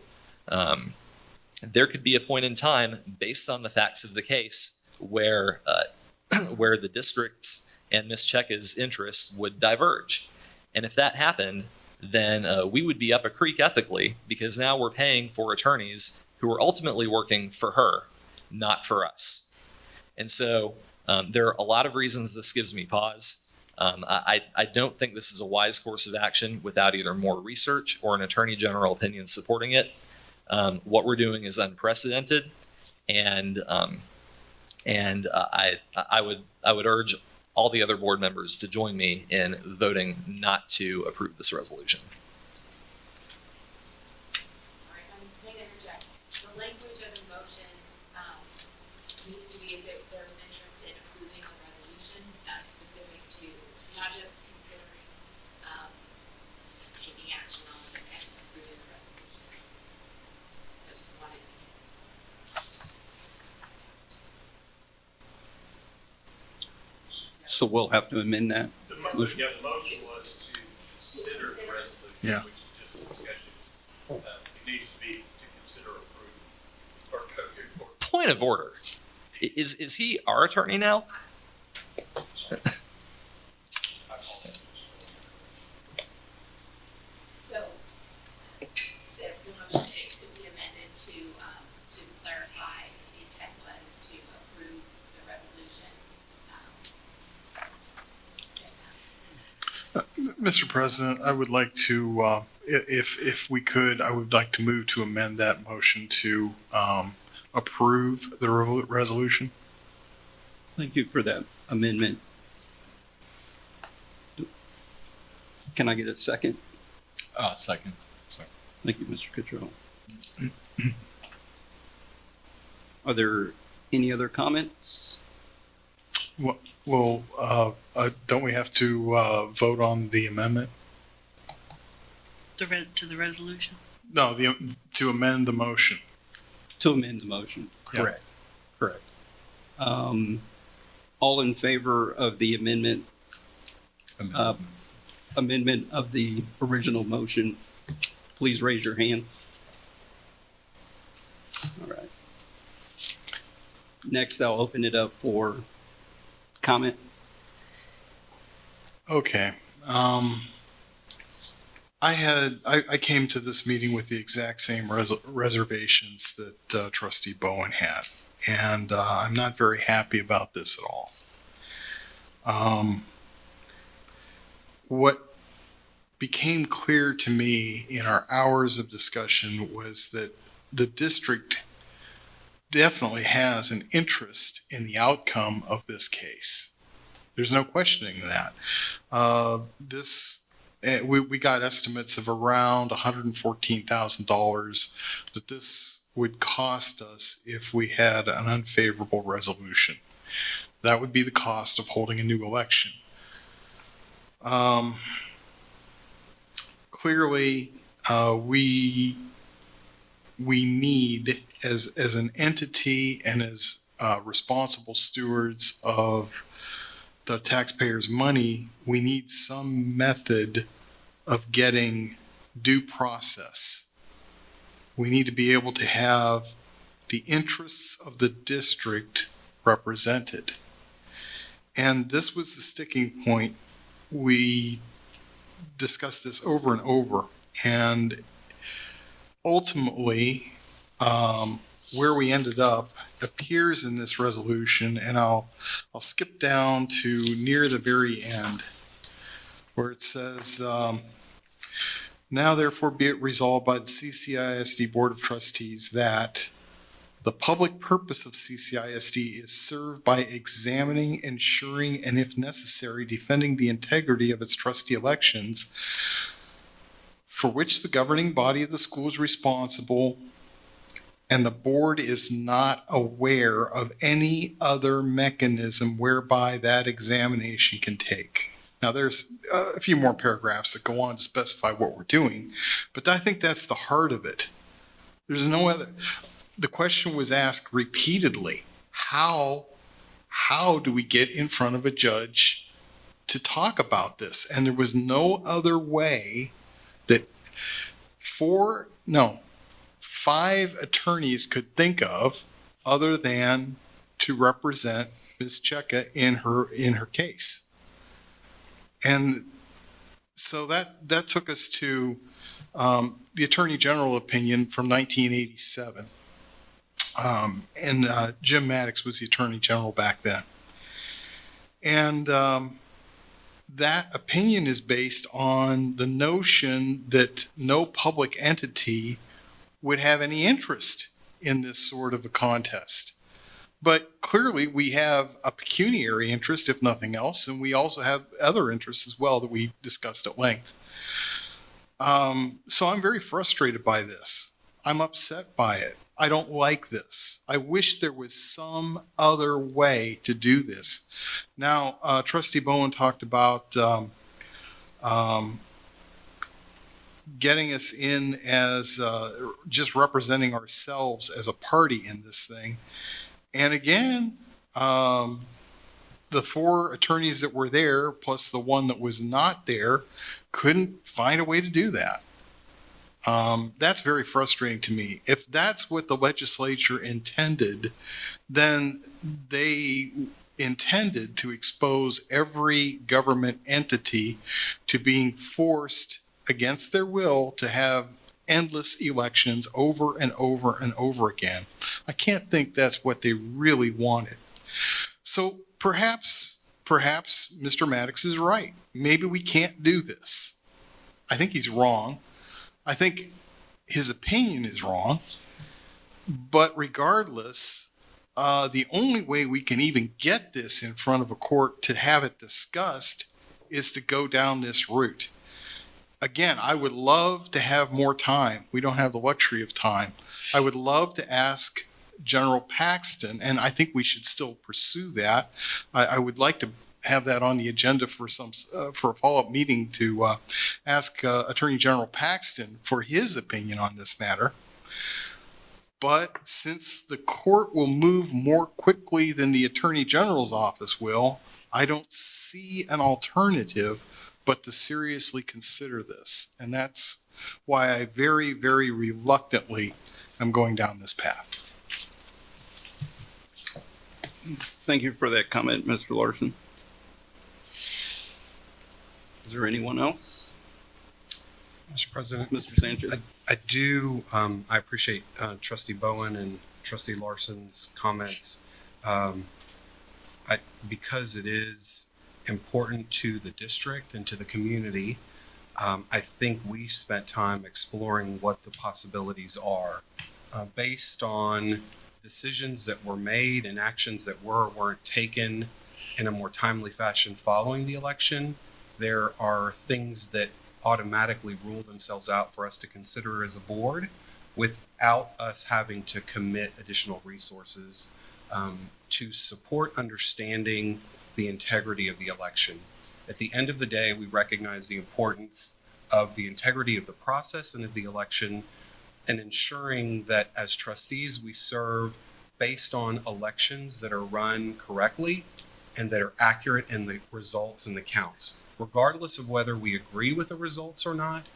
there could be a point in time, based on the facts of the case, where where the district's and Ms. Cheka's interests would diverge. And if that happened, then we would be up a creek ethically, because now we're paying for attorneys who are ultimately working for her, not for us. And so there are a lot of reasons this gives me pause. I don't think this is a wise course of action without either more research or an attorney general opinion supporting it. What we're doing is unprecedented, and I would urge all the other board members to join me in voting not to approve this resolution. Sorry, I'm going to interject. The language of the motion needs to be if there's interest in approving the resolution, that's specific to not just considering taking action on it and approving the resolution. I just wanted to. So we'll have to amend that. The motion was to consider the resolution, Yeah. which is just a discussion. It needs to be to consider approving. Point of order. Is he our attorney now? So, the motion could be amended to clarify the intent was to approve the resolution. Mr. President, I would like to, if we could, I would like to move to amend that motion to approve the resolution. Thank you for that amendment. Can I get a second? Second. Sorry. Thank you, Mr. Cottrell. Are there any other comments? Well, don't we have to vote on the amendment? To the resolution? No, to amend the motion. To amend the motion. Yeah. Correct. Correct. All in favor of the amendment of the original motion, please raise your hand. All right. Next, I'll open it up for comment. Okay. I came to this meeting with the exact same reservations that Trustee Bowen had, and I'm not very happy about this at all. What became clear to me in our hours of discussion was that the district definitely has an interest in the outcome of this case. There's no questioning that. We got estimates of around $114,000 that this would cost us if we had an unfavorable resolution. That would be the cost of holding a new election. Clearly, we need, as an entity and as responsible stewards of the taxpayers' money, we need some method of getting due process. We need to be able to have the interests of the district represented. And this was the sticking point. We discussed this over and over. And ultimately, where we ended up appears in this resolution, and I'll skip down to near the very end, where it says, now therefore be it resolved by the CCISD Board of Trustees that the public purpose of CCISD is served by examining, ensuring, and if necessary, defending the integrity of its trustee elections, for which the governing body of the school is responsible, and the board is not aware of any other mechanism whereby that examination can take. Now, there's a few more paragraphs that go on to specify what we're doing, but I think that's the heart of it. There's no other. The question was asked repeatedly, how do we get in front of a judge to talk about this? And there was no other way that 5 attorneys could think of other than to represent Ms. Cheka in her case. And so that took us to the Attorney General opinion from 1987. And Jim Maddox was the Attorney General back then. And that opinion is based on the notion that no public entity would have any interest in this sort of a contest. But clearly we have a pecuniary interest, if nothing else, and we also have other interests as well that we discussed at length. So I'm very frustrated by this. I'm upset by it. I don't like this. I wish there was some other way to do this. Now, Trustee Bowen talked about getting us in as just representing ourselves as a party in this thing. And again, the 4 attorneys that were there, plus the one that was not there, couldn't find a way to do that. That's very frustrating to me. If that's what the legislature intended, then they intended to expose every government entity to being forced against their will to have endless elections over and over and over again. I can't think that's what they really wanted. So perhaps Mr. Maddox is right. Maybe we can't do this. I think he's wrong. I think his opinion is wrong. But regardless, the only way we can even get this in front of a court to have it discussed is to go down this route. Again, I would love to have more time. We don't have the luxury of time. I would love to ask General Paxton, and I think we should still pursue that. I would like to have that on the agenda for a follow-up meeting to ask Attorney General Paxton for his opinion on this matter. But since the court will move more quickly than the Attorney General's office will, I don't see an alternative but to seriously consider this. And that's why I very, very reluctantly am going down this path. Thank you for that comment, Mr. Larson. Is there anyone else? Mr. President. Mr. Sanchez. I appreciate Trustee Bowen and Trustee Larson's comments. Because it is important to the district and to the community, I think we spent time exploring what the possibilities are based on decisions that were made and actions that were or weren't taken in a more timely fashion following the election. There are things that automatically rule themselves out for us to consider as a board without us having to commit additional resources to support understanding the integrity of the election. At the end of the day, we recognize the importance of the integrity of the process and of the election, and ensuring that as trustees we serve based on elections that are run correctly and that are accurate in the results and the counts. Regardless of whether we agree with the results or not,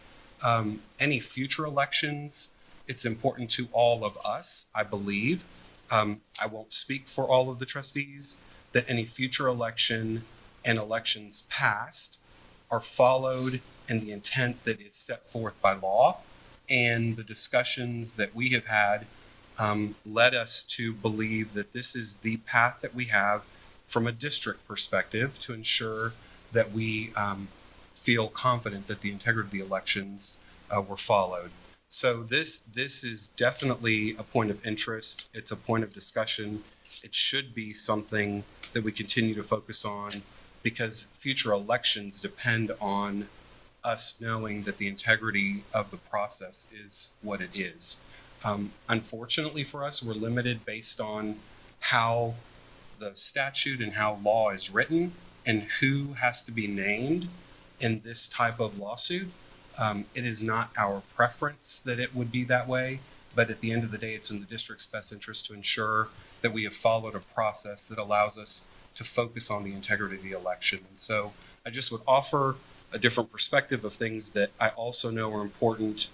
any future elections, it's important to all of us, I believe. I won't speak for all of the trustees, that any future election and elections past are followed in the intent that is set forth by law. And the discussions that we have had led us to believe that this is the path that we have from a district perspective to ensure that we feel confident that the integrity of the elections were followed. So this is definitely a point of interest. It's a point of discussion. It should be something that we continue to focus on because future elections depend on us knowing that the integrity of the process is what it is. Unfortunately for us, we're limited based on how the statute and how law is written and who has to be named in this type of lawsuit. It is not our preference that it would be that way, but at the end of the day, it's in the district's best interest to ensure that we have followed a process that allows us to focus on the integrity of the election. And so I just would offer a different perspective of things that I also know are important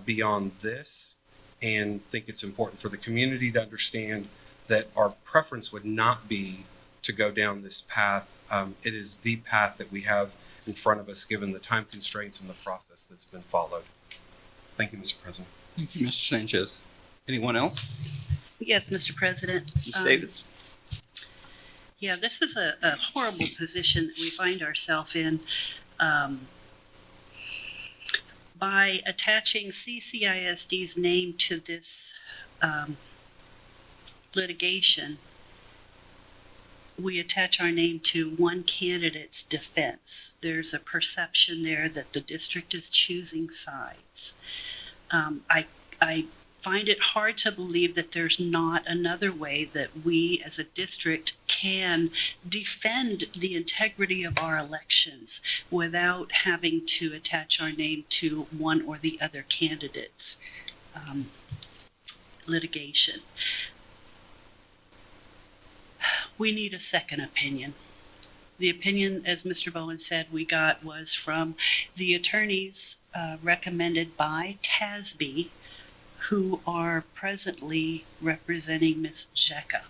beyond this, and think it's important for the community to understand that our preference would not be to go down this path. It is the path that we have in front of us, given the time constraints and the process that's been followed. Thank you, Mr. President. Thank you, Mr. Sanchez. Anyone else? Yes, Mr. President. Ms. Davis? Yeah, this is a horrible position that we find ourselves in. By attaching CCISD's name to this litigation, we attach our name to one candidate's defense. There's a perception there that the district is choosing sides. I find it hard to believe that there's not another way that we as a district can defend the integrity of our elections without having to attach our name to one or the other candidate's litigation. We need a second opinion. The opinion, as Mr. Bowen said, we got was from the attorneys recommended by TASB, who are presently representing Ms. Jecka.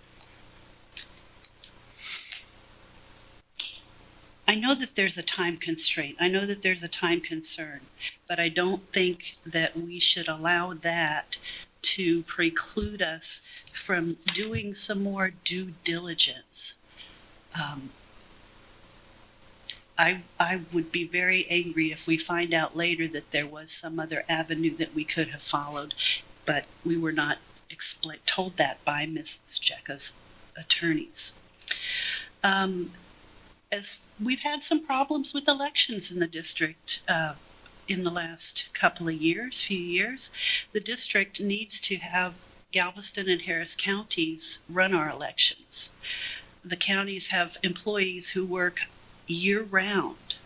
I know that there's a time constraint. I know that there's a time concern, but I don't think that we should allow that to preclude us from doing some more due diligence. I would be very angry if we find out later that there was some other avenue that we could have followed, but we were not told that by Ms. Jecka's attorneys. As we've had some problems with elections in the district in the last couple of years, few years, the district needs to have Galveston and Harris counties run our elections. The counties have employees who work year-round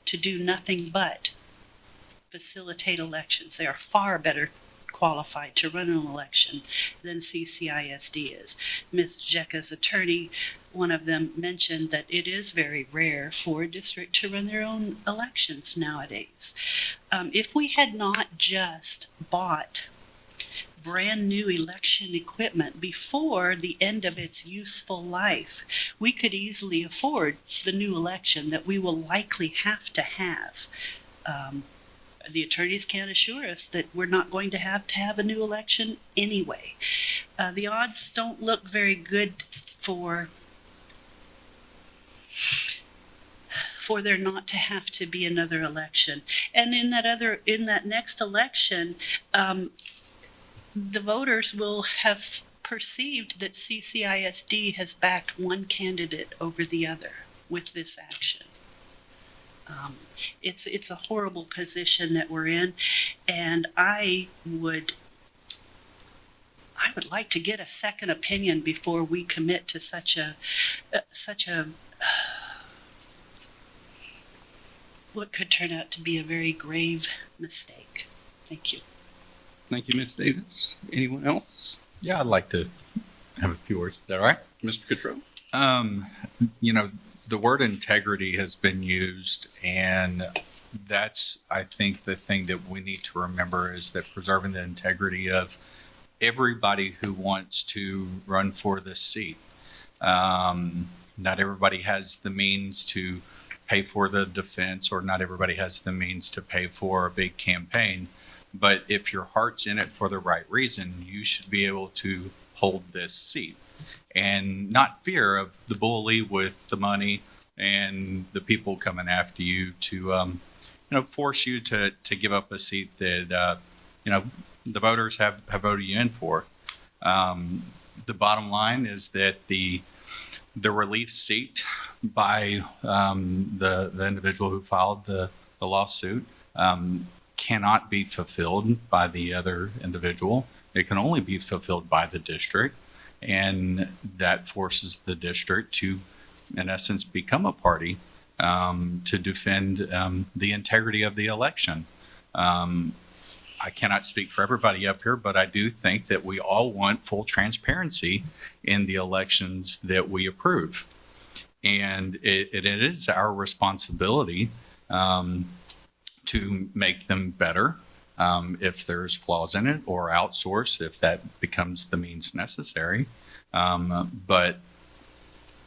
to do nothing but facilitate elections. They are far better qualified to run an election than CCISD is. Ms. Jecka's attorney, one of them, mentioned that it is very rare for a district to run their own elections nowadays. If we had not just bought brand new election equipment before the end of its useful life, we could easily afford the new election that we will likely have to have. The attorneys can assure us that we're not going to have a new election anyway. The odds don't look very good for there not to have to be another election. And in that next election, the voters will have perceived that CCISD has backed one candidate over the other with this action. It's a horrible position that we're in, and I would like to get a second opinion before we commit to such a what could turn out to be a very grave mistake. Thank you. Thank you, Ms. Davis. Anyone else? Yeah, I'd like to have a few words. Is that all right? Mr. Cottrell? The word integrity has been used, and that's, I think, the thing that we need to remember is that preserving the integrity of everybody who wants to run for this seat. Not everybody has the means to pay for the defense, or not everybody has the means to pay for a big campaign. But if your heart's in it for the right reason, you should be able to hold this seat and not fear of the bully with the money and the people coming after you to, force you to give up a seat that, the voters have voted you in for. The bottom line is that the relief seat by the individual who filed the lawsuit cannot be fulfilled by the other individual. It can only be fulfilled by the district. And that forces the district to, in essence, become a party to defend the integrity of the election. I cannot speak for everybody up here, but I do think that we all want full transparency in the elections that we approve. And it is our responsibility to make them better if there's flaws in it, or outsource if that becomes the means necessary. But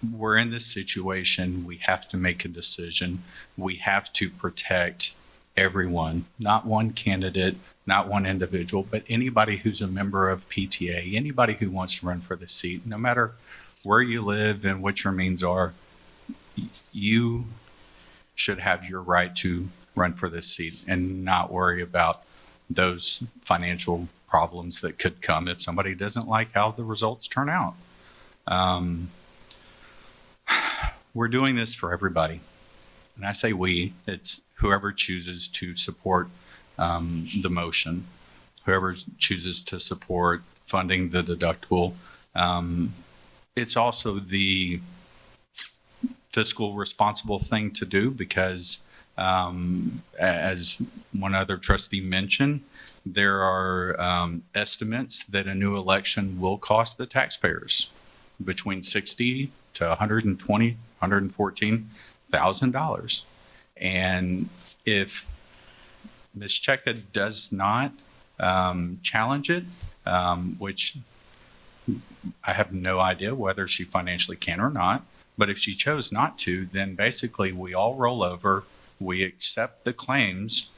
we're in this situation. We have to make a decision. We have to protect everyone, not one candidate, not one individual, but anybody who's a member of PTA, anybody who wants to run for the seat, no matter where you live and what your means are, you should have your right to run for this seat and not worry about those financial problems that could come if somebody doesn't like how the results turn out. We're doing this for everybody. And I say we, it's whoever chooses to support the motion, whoever chooses to support funding the deductible. It's also the fiscal responsible thing to do because as one other trustee mentioned, there are estimates that a new election will cost the taxpayers between $60,000 to $120,000, $114,000. And if Ms. Cheka does not challenge it, which I have no idea whether she financially can or not, but if she chose not to, then basically we all roll over, we accept the claims.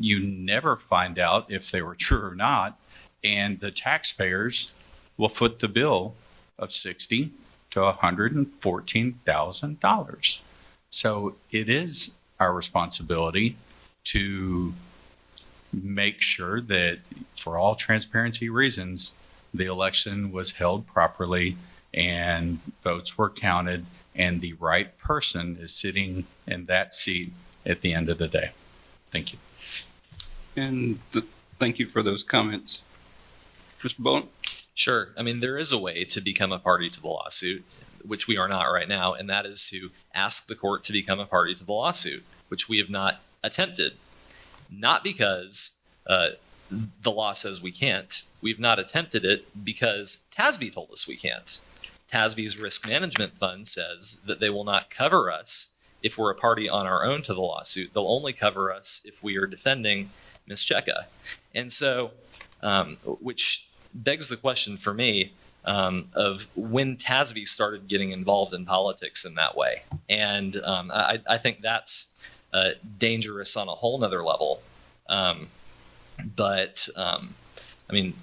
You never find out if they were true or not, and the taxpayers will foot the bill of $60,000 to $114,000. So it is our responsibility to make sure that, for all transparency reasons, the election was held properly and votes were counted and the right person is sitting in that seat at the end of the day. Thank you. And thank you for those comments. Mr. Bowen? Sure. I mean, there is a way to become a party to the lawsuit, which we are not right now, and that is to ask the court to become a party to the lawsuit, which we have not attempted. Not because the law says we can't. We've not attempted it because TASB told us we can't. TASB's risk management fund says that they will not cover us if we're a party on our own to the lawsuit. They'll only cover us if we are defending Ms. Cheka. And so, which begs the question for me of when TASB started getting involved in politics in that way. And I think that's dangerous on a whole nother level. I mean,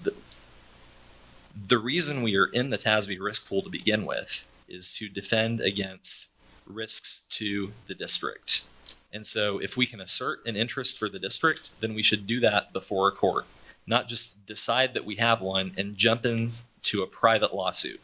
the reason we are in the TASB risk pool to begin with is to defend against risks to the district. And so if we can assert an interest for the district, then we should do that before a court, not just decide that we have one and jump into a private lawsuit.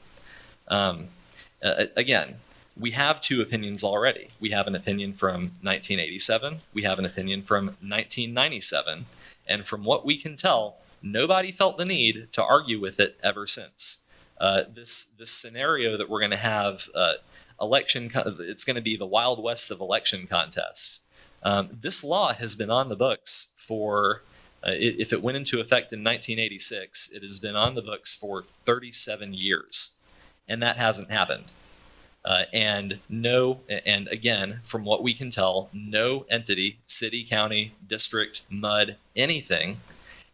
Again, we have two opinions already. We have an opinion from 1987. We have an opinion from 1997. And from what we can tell, nobody felt the need to argue with it ever since. This scenario that we're going to have it's going to be the Wild West of election contests. This law has been on the books for, if it went into effect in 1986, it has been on the books for 37 years, and that hasn't happened. And again, from what we can tell, no entity, city, county, district, MUD, anything,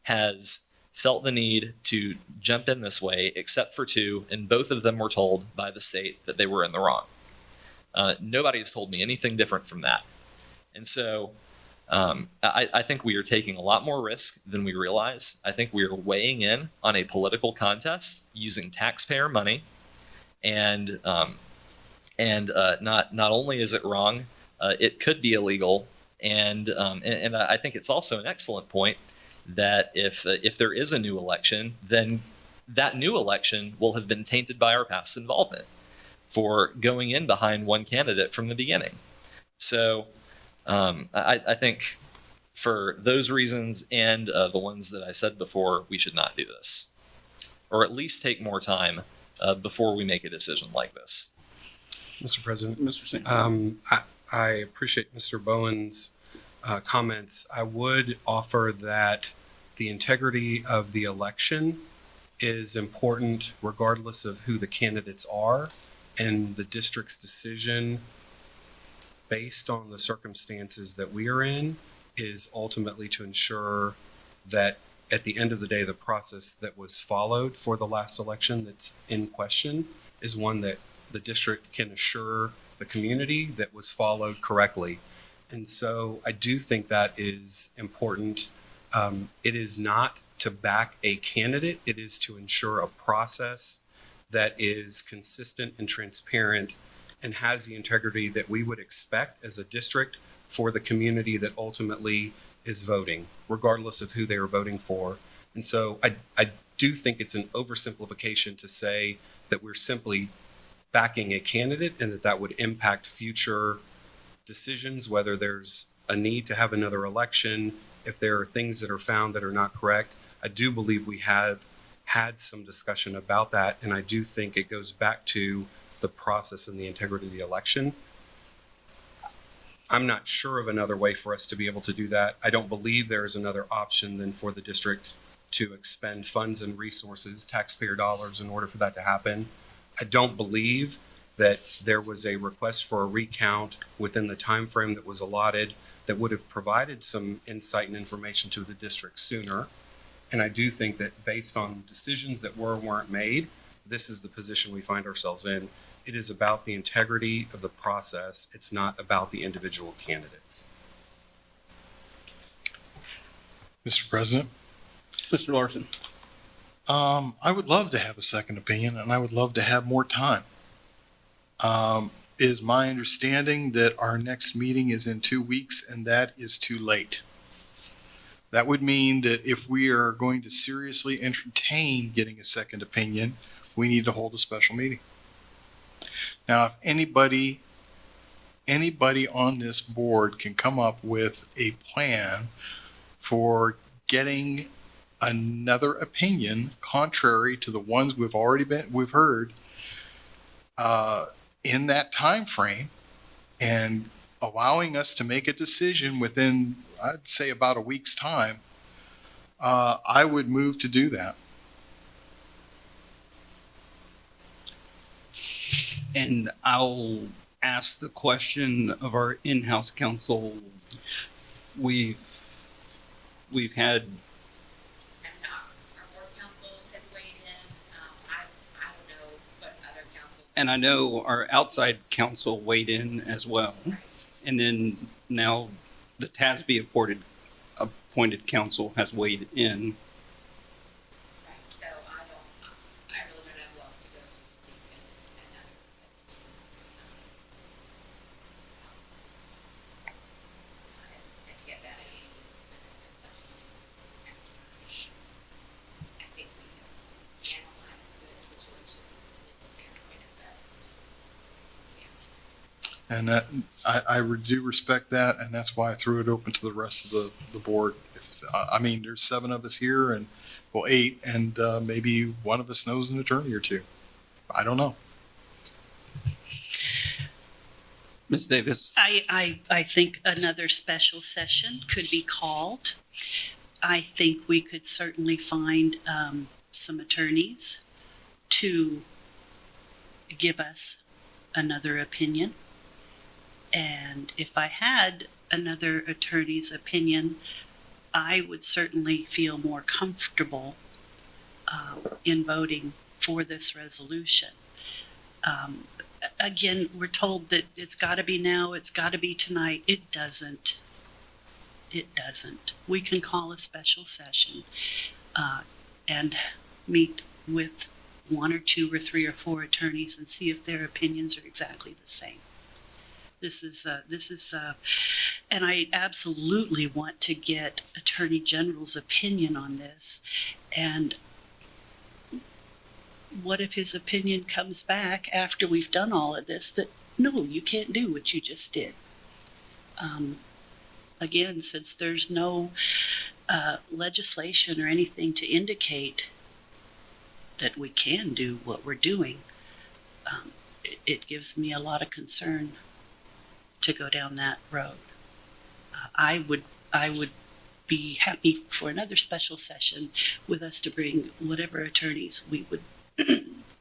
has felt the need to jump in this way, except for two, and both of them were told by the state that they were in the wrong. Nobody has told me anything different from that. And so I think we are taking a lot more risk than we realize. I think we are weighing in on a political contest using taxpayer money, and not only is it wrong, it could be illegal. And I think it's also an excellent point that if there is a new election, then that new election will have been tainted by our past involvement for going in behind one candidate from the beginning. So I think for those reasons and the ones that I said before, we should not do this, or at least take more time before we make a decision like this. Mr. President. Mr. Singh. I appreciate Mr. Bowen's comments. I would offer that the integrity of the election is important regardless of who the candidates are, and the district's decision based on the circumstances that we are in is ultimately to ensure that at the end of the day, the process that was followed for the last election that's in question is one that the district can assure the community that was followed correctly. And so I do think that is important. It is not to back a candidate. It is to ensure a process that is consistent and transparent and has the integrity that we would expect as a district for the community that ultimately is voting, regardless of who they are voting for. And so I do think it's an oversimplification to say that we're simply backing a candidate and that would impact future decisions, whether there's a need to have another election, if there are things that are found that are not correct. I do believe we have had some discussion about that, and I do think it goes back to the process and the integrity of the election. I'm not sure of another way for us to be able to do that. I don't believe there is another option than for the district to expend funds and resources, taxpayer dollars, in order for that to happen. I don't believe that there was a request for a recount within the time frame that was allotted that would have provided some insight and information to the district sooner. And I do think that based on decisions that were or weren't made, this is the position we find ourselves in. It is about the integrity of the process. It's not about the individual candidates. Mr. President? Mr. Larson. I would love to have a second opinion, and I would love to have more time. It is my understanding that our next meeting is in 2 weeks, and that is too late. That would mean that if we are going to seriously entertain getting a second opinion, we need to hold a special meeting. Now, if anybody on this board can come up with a plan for getting another opinion contrary to the ones we've heard in that time frame, and allowing us to make a decision within, I'd say, about a week's time, I would move to do that. And I'll ask the question of our in-house counsel. We've had. Our board council has weighed in. I don't know what other council. And I know our outside counsel weighed in as well. Right. And then now the TASB appointed counsel has weighed in. Right, so I really don't know who else to go to seek another opinion. If get that I think we have analyzed this situation in the standpoint as best. And that, I do respect that, and that's why I threw it open to the rest of the board. I mean, there's 7 of us here, and well, 8, and maybe one of us knows an attorney or two. I don't know. Ms. Davis. I think another special session could be called. I think we could certainly find some attorneys to give us another opinion. And if I had another attorney's opinion, I would certainly feel more comfortable in voting for this resolution. Again, we're told that it's got to be now, it's got to be tonight. It doesn't. It doesn't. We can call a special session and meet with 1 or 2 or 3 or 4 attorneys and see if their opinions are exactly the same. This is, and I absolutely want to get Attorney General's opinion on this. And what if his opinion comes back after we've done all of this that, no, you can't do what you just did? again, since there's no legislation or anything to indicate that we can do what we're doing, it gives me a lot of concern to go down that road. I would be happy for another special session with us to bring whatever attorneys we would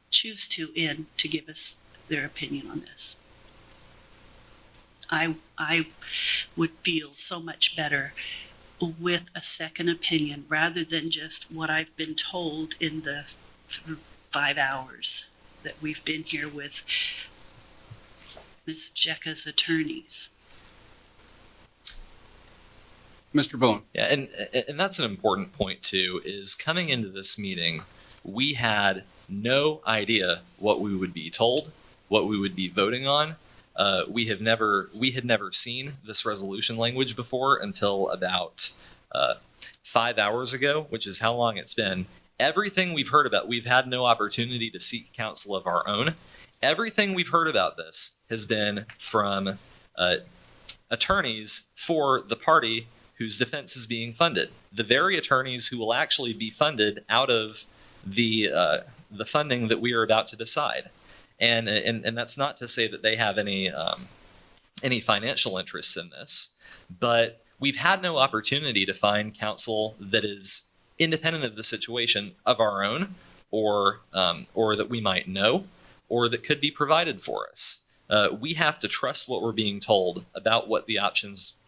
choose to in to give us their opinion on this. I would feel so much better with a second opinion rather than just what I've been told in the 5 hours that we've been here with Ms. Jecka's attorneys. Mr. Bowen. Yeah, and that's an important point too, is coming into this meeting, we had no idea what we would be told, what we would be voting on. We had never seen this resolution language before until about 5 hours ago, which is how long it's been. Everything we've heard about, we've had no opportunity to seek counsel of our own. Everything we've heard about this has been from attorneys for the party whose defense is being funded. The very attorneys who will actually be funded out of the funding that we are about to decide. And that's not to say that they have any financial interests in this, but we've had no opportunity to find counsel that is independent of the situation of our own, or that we might know, or that could be provided for us. We have to trust what we're being told about what the options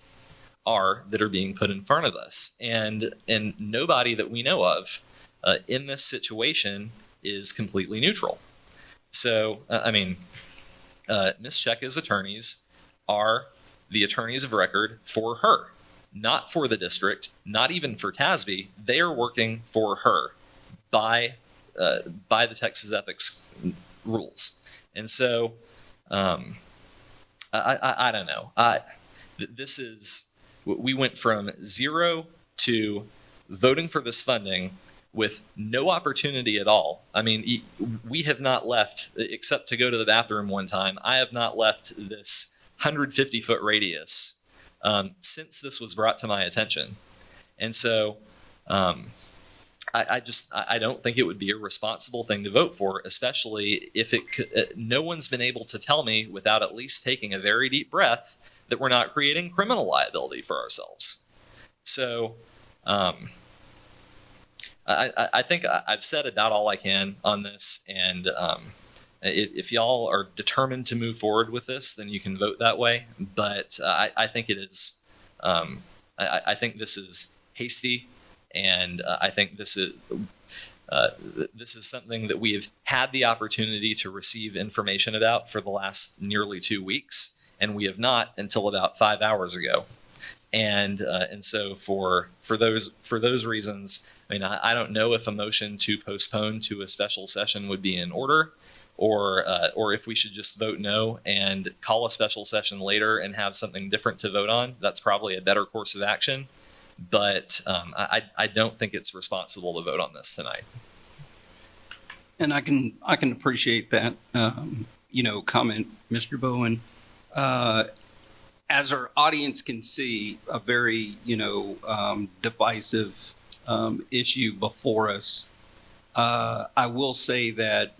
are that are being put in front of us, and nobody that we know of in this situation is completely neutral. So, Ms. Checka's attorneys are the attorneys of record for her, not for the district, not even for TASB. They are working for her by the Texas ethics rules. And so, I don't know. We went from 0 to voting for this funding with no opportunity at all. I mean, we have not left, except to go to the bathroom one time, I have not left this 150-foot radius since this was brought to my attention. And so I don't think it would be a responsible thing to vote for, especially if no one's been able to tell me without at least taking a very deep breath that we're not creating criminal liability for ourselves. So I think I've said about all I can on this, and if y'all are determined to move forward with this, then you can vote that way. But I think it is. I think this is hasty, and I think this is something that we have had the opportunity to receive information about for the last nearly 2 weeks, and we have not until about 5 hours ago. And so for those reasons, I mean, I don't know if a motion to postpone to a special session would be in order, or if we should just vote no and call a special session later and have something different to vote on. That's probably a better course of action. But I don't think it's responsible to vote on this tonight. And I can appreciate that, comment, Mr. Bowen. As our audience can see, a very, divisive issue before us. I will say that,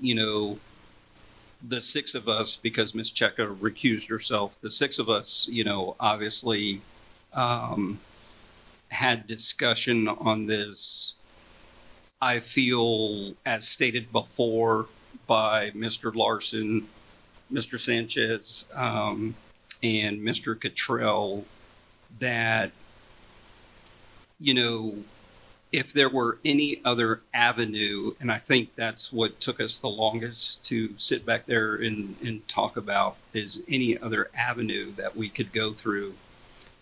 the 6 of us, because Ms. Checka recused herself, the 6 of us, obviously had discussion on this. I feel, as stated before by Mr. Larson, Mr. Sanchez, and Mr. Cottrell, that, if there were any other avenue, and I think that's what took us the longest to sit back there and talk about, is any other avenue that we could go through.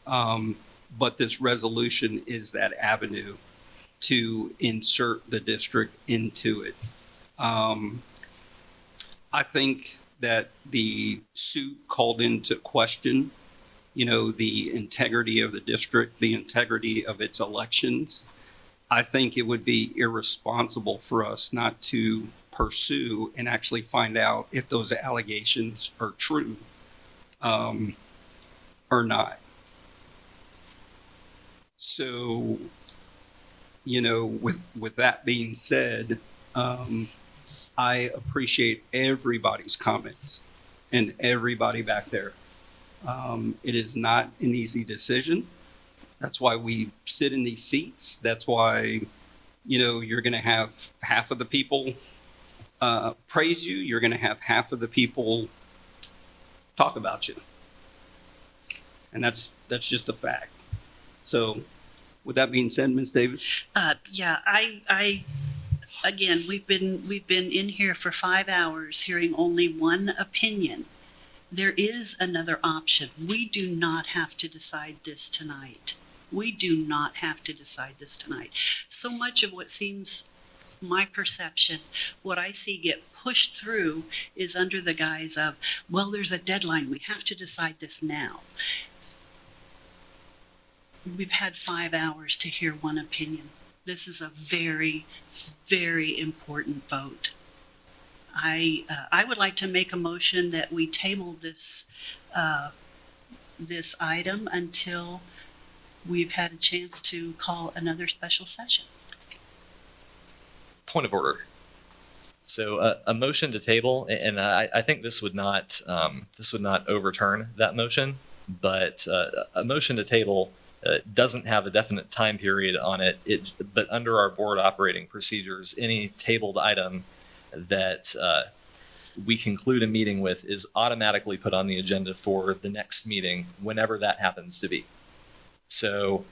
But this resolution is that avenue to insert the district into it. I think that the suit called into question, the integrity of the district, the integrity of its elections. I think it would be irresponsible for us not to pursue and actually find out if those allegations are true or not. So, with that being said, I appreciate everybody's comments and everybody back there. It is not an easy decision. That's why we sit in these seats. That's why, you're going to have half of the people praise you. You're going to have half of the people talk about you. And that's just a fact. So with that being said, Ms. Davis? Yeah, I again, we've been in here for 5 hours hearing only one opinion. There is another option. We do not have to decide this tonight. We do not have to decide this tonight. So much of what seems my perception, what I see get pushed through is under the guise of, well, there's a deadline. We have to decide this now. We've had 5 hours to hear one opinion. This is a very, very important vote. I would like to make a motion that we table this item until we've had a chance to call another special session. Point of order. So a motion to table, and I think this would not overturn that motion, but a motion to table doesn't have a definite time period on it. But under our board operating procedures, any tabled item that we conclude a meeting with is automatically put on the agenda for the next meeting, whenever that happens to be. So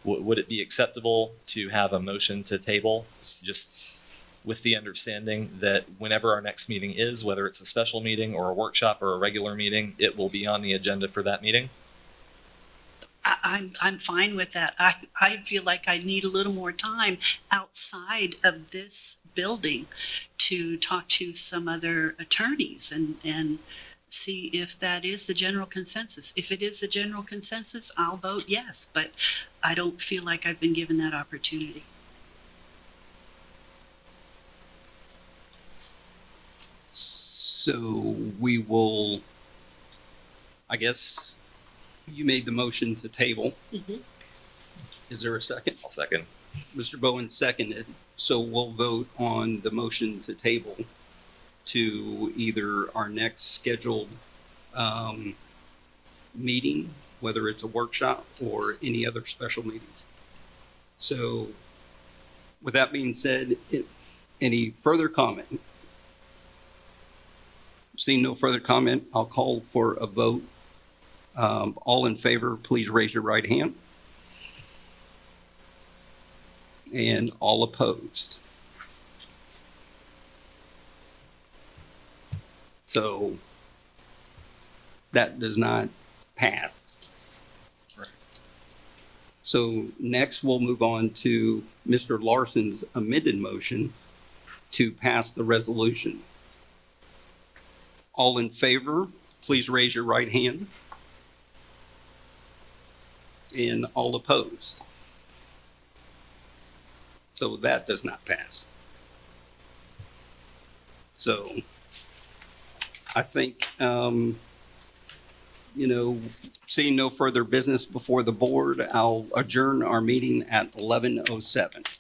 would it be acceptable to have a motion to table, just with the understanding that whenever our next meeting is, whether it's a special meeting or a workshop or a regular meeting, it will be on the agenda for that meeting? I'm fine with that. I feel like I need a little more time outside of this building to talk to some other attorneys and see if that is the general consensus. If it is the general consensus, I'll vote yes, but I don't feel like I've been given that opportunity. So we will, I guess, you made the motion to table. Mm-hmm. Is there a second? I'll second. Mr. Bowen seconded. So we'll vote on the motion to table to either our next scheduled meeting, whether it's a workshop or any other special meetings. So with that being said, any further comment? Seeing no further comment, I'll call for a vote. All in favor, please raise your right hand. And all opposed. So that does not pass. Right. So next we'll move on to Mr. Larson's amended motion to pass the resolution. All in favor, please raise your right hand. And all opposed. So that does not pass. So I think, seeing no further business before the board, I'll adjourn our meeting at 11:07.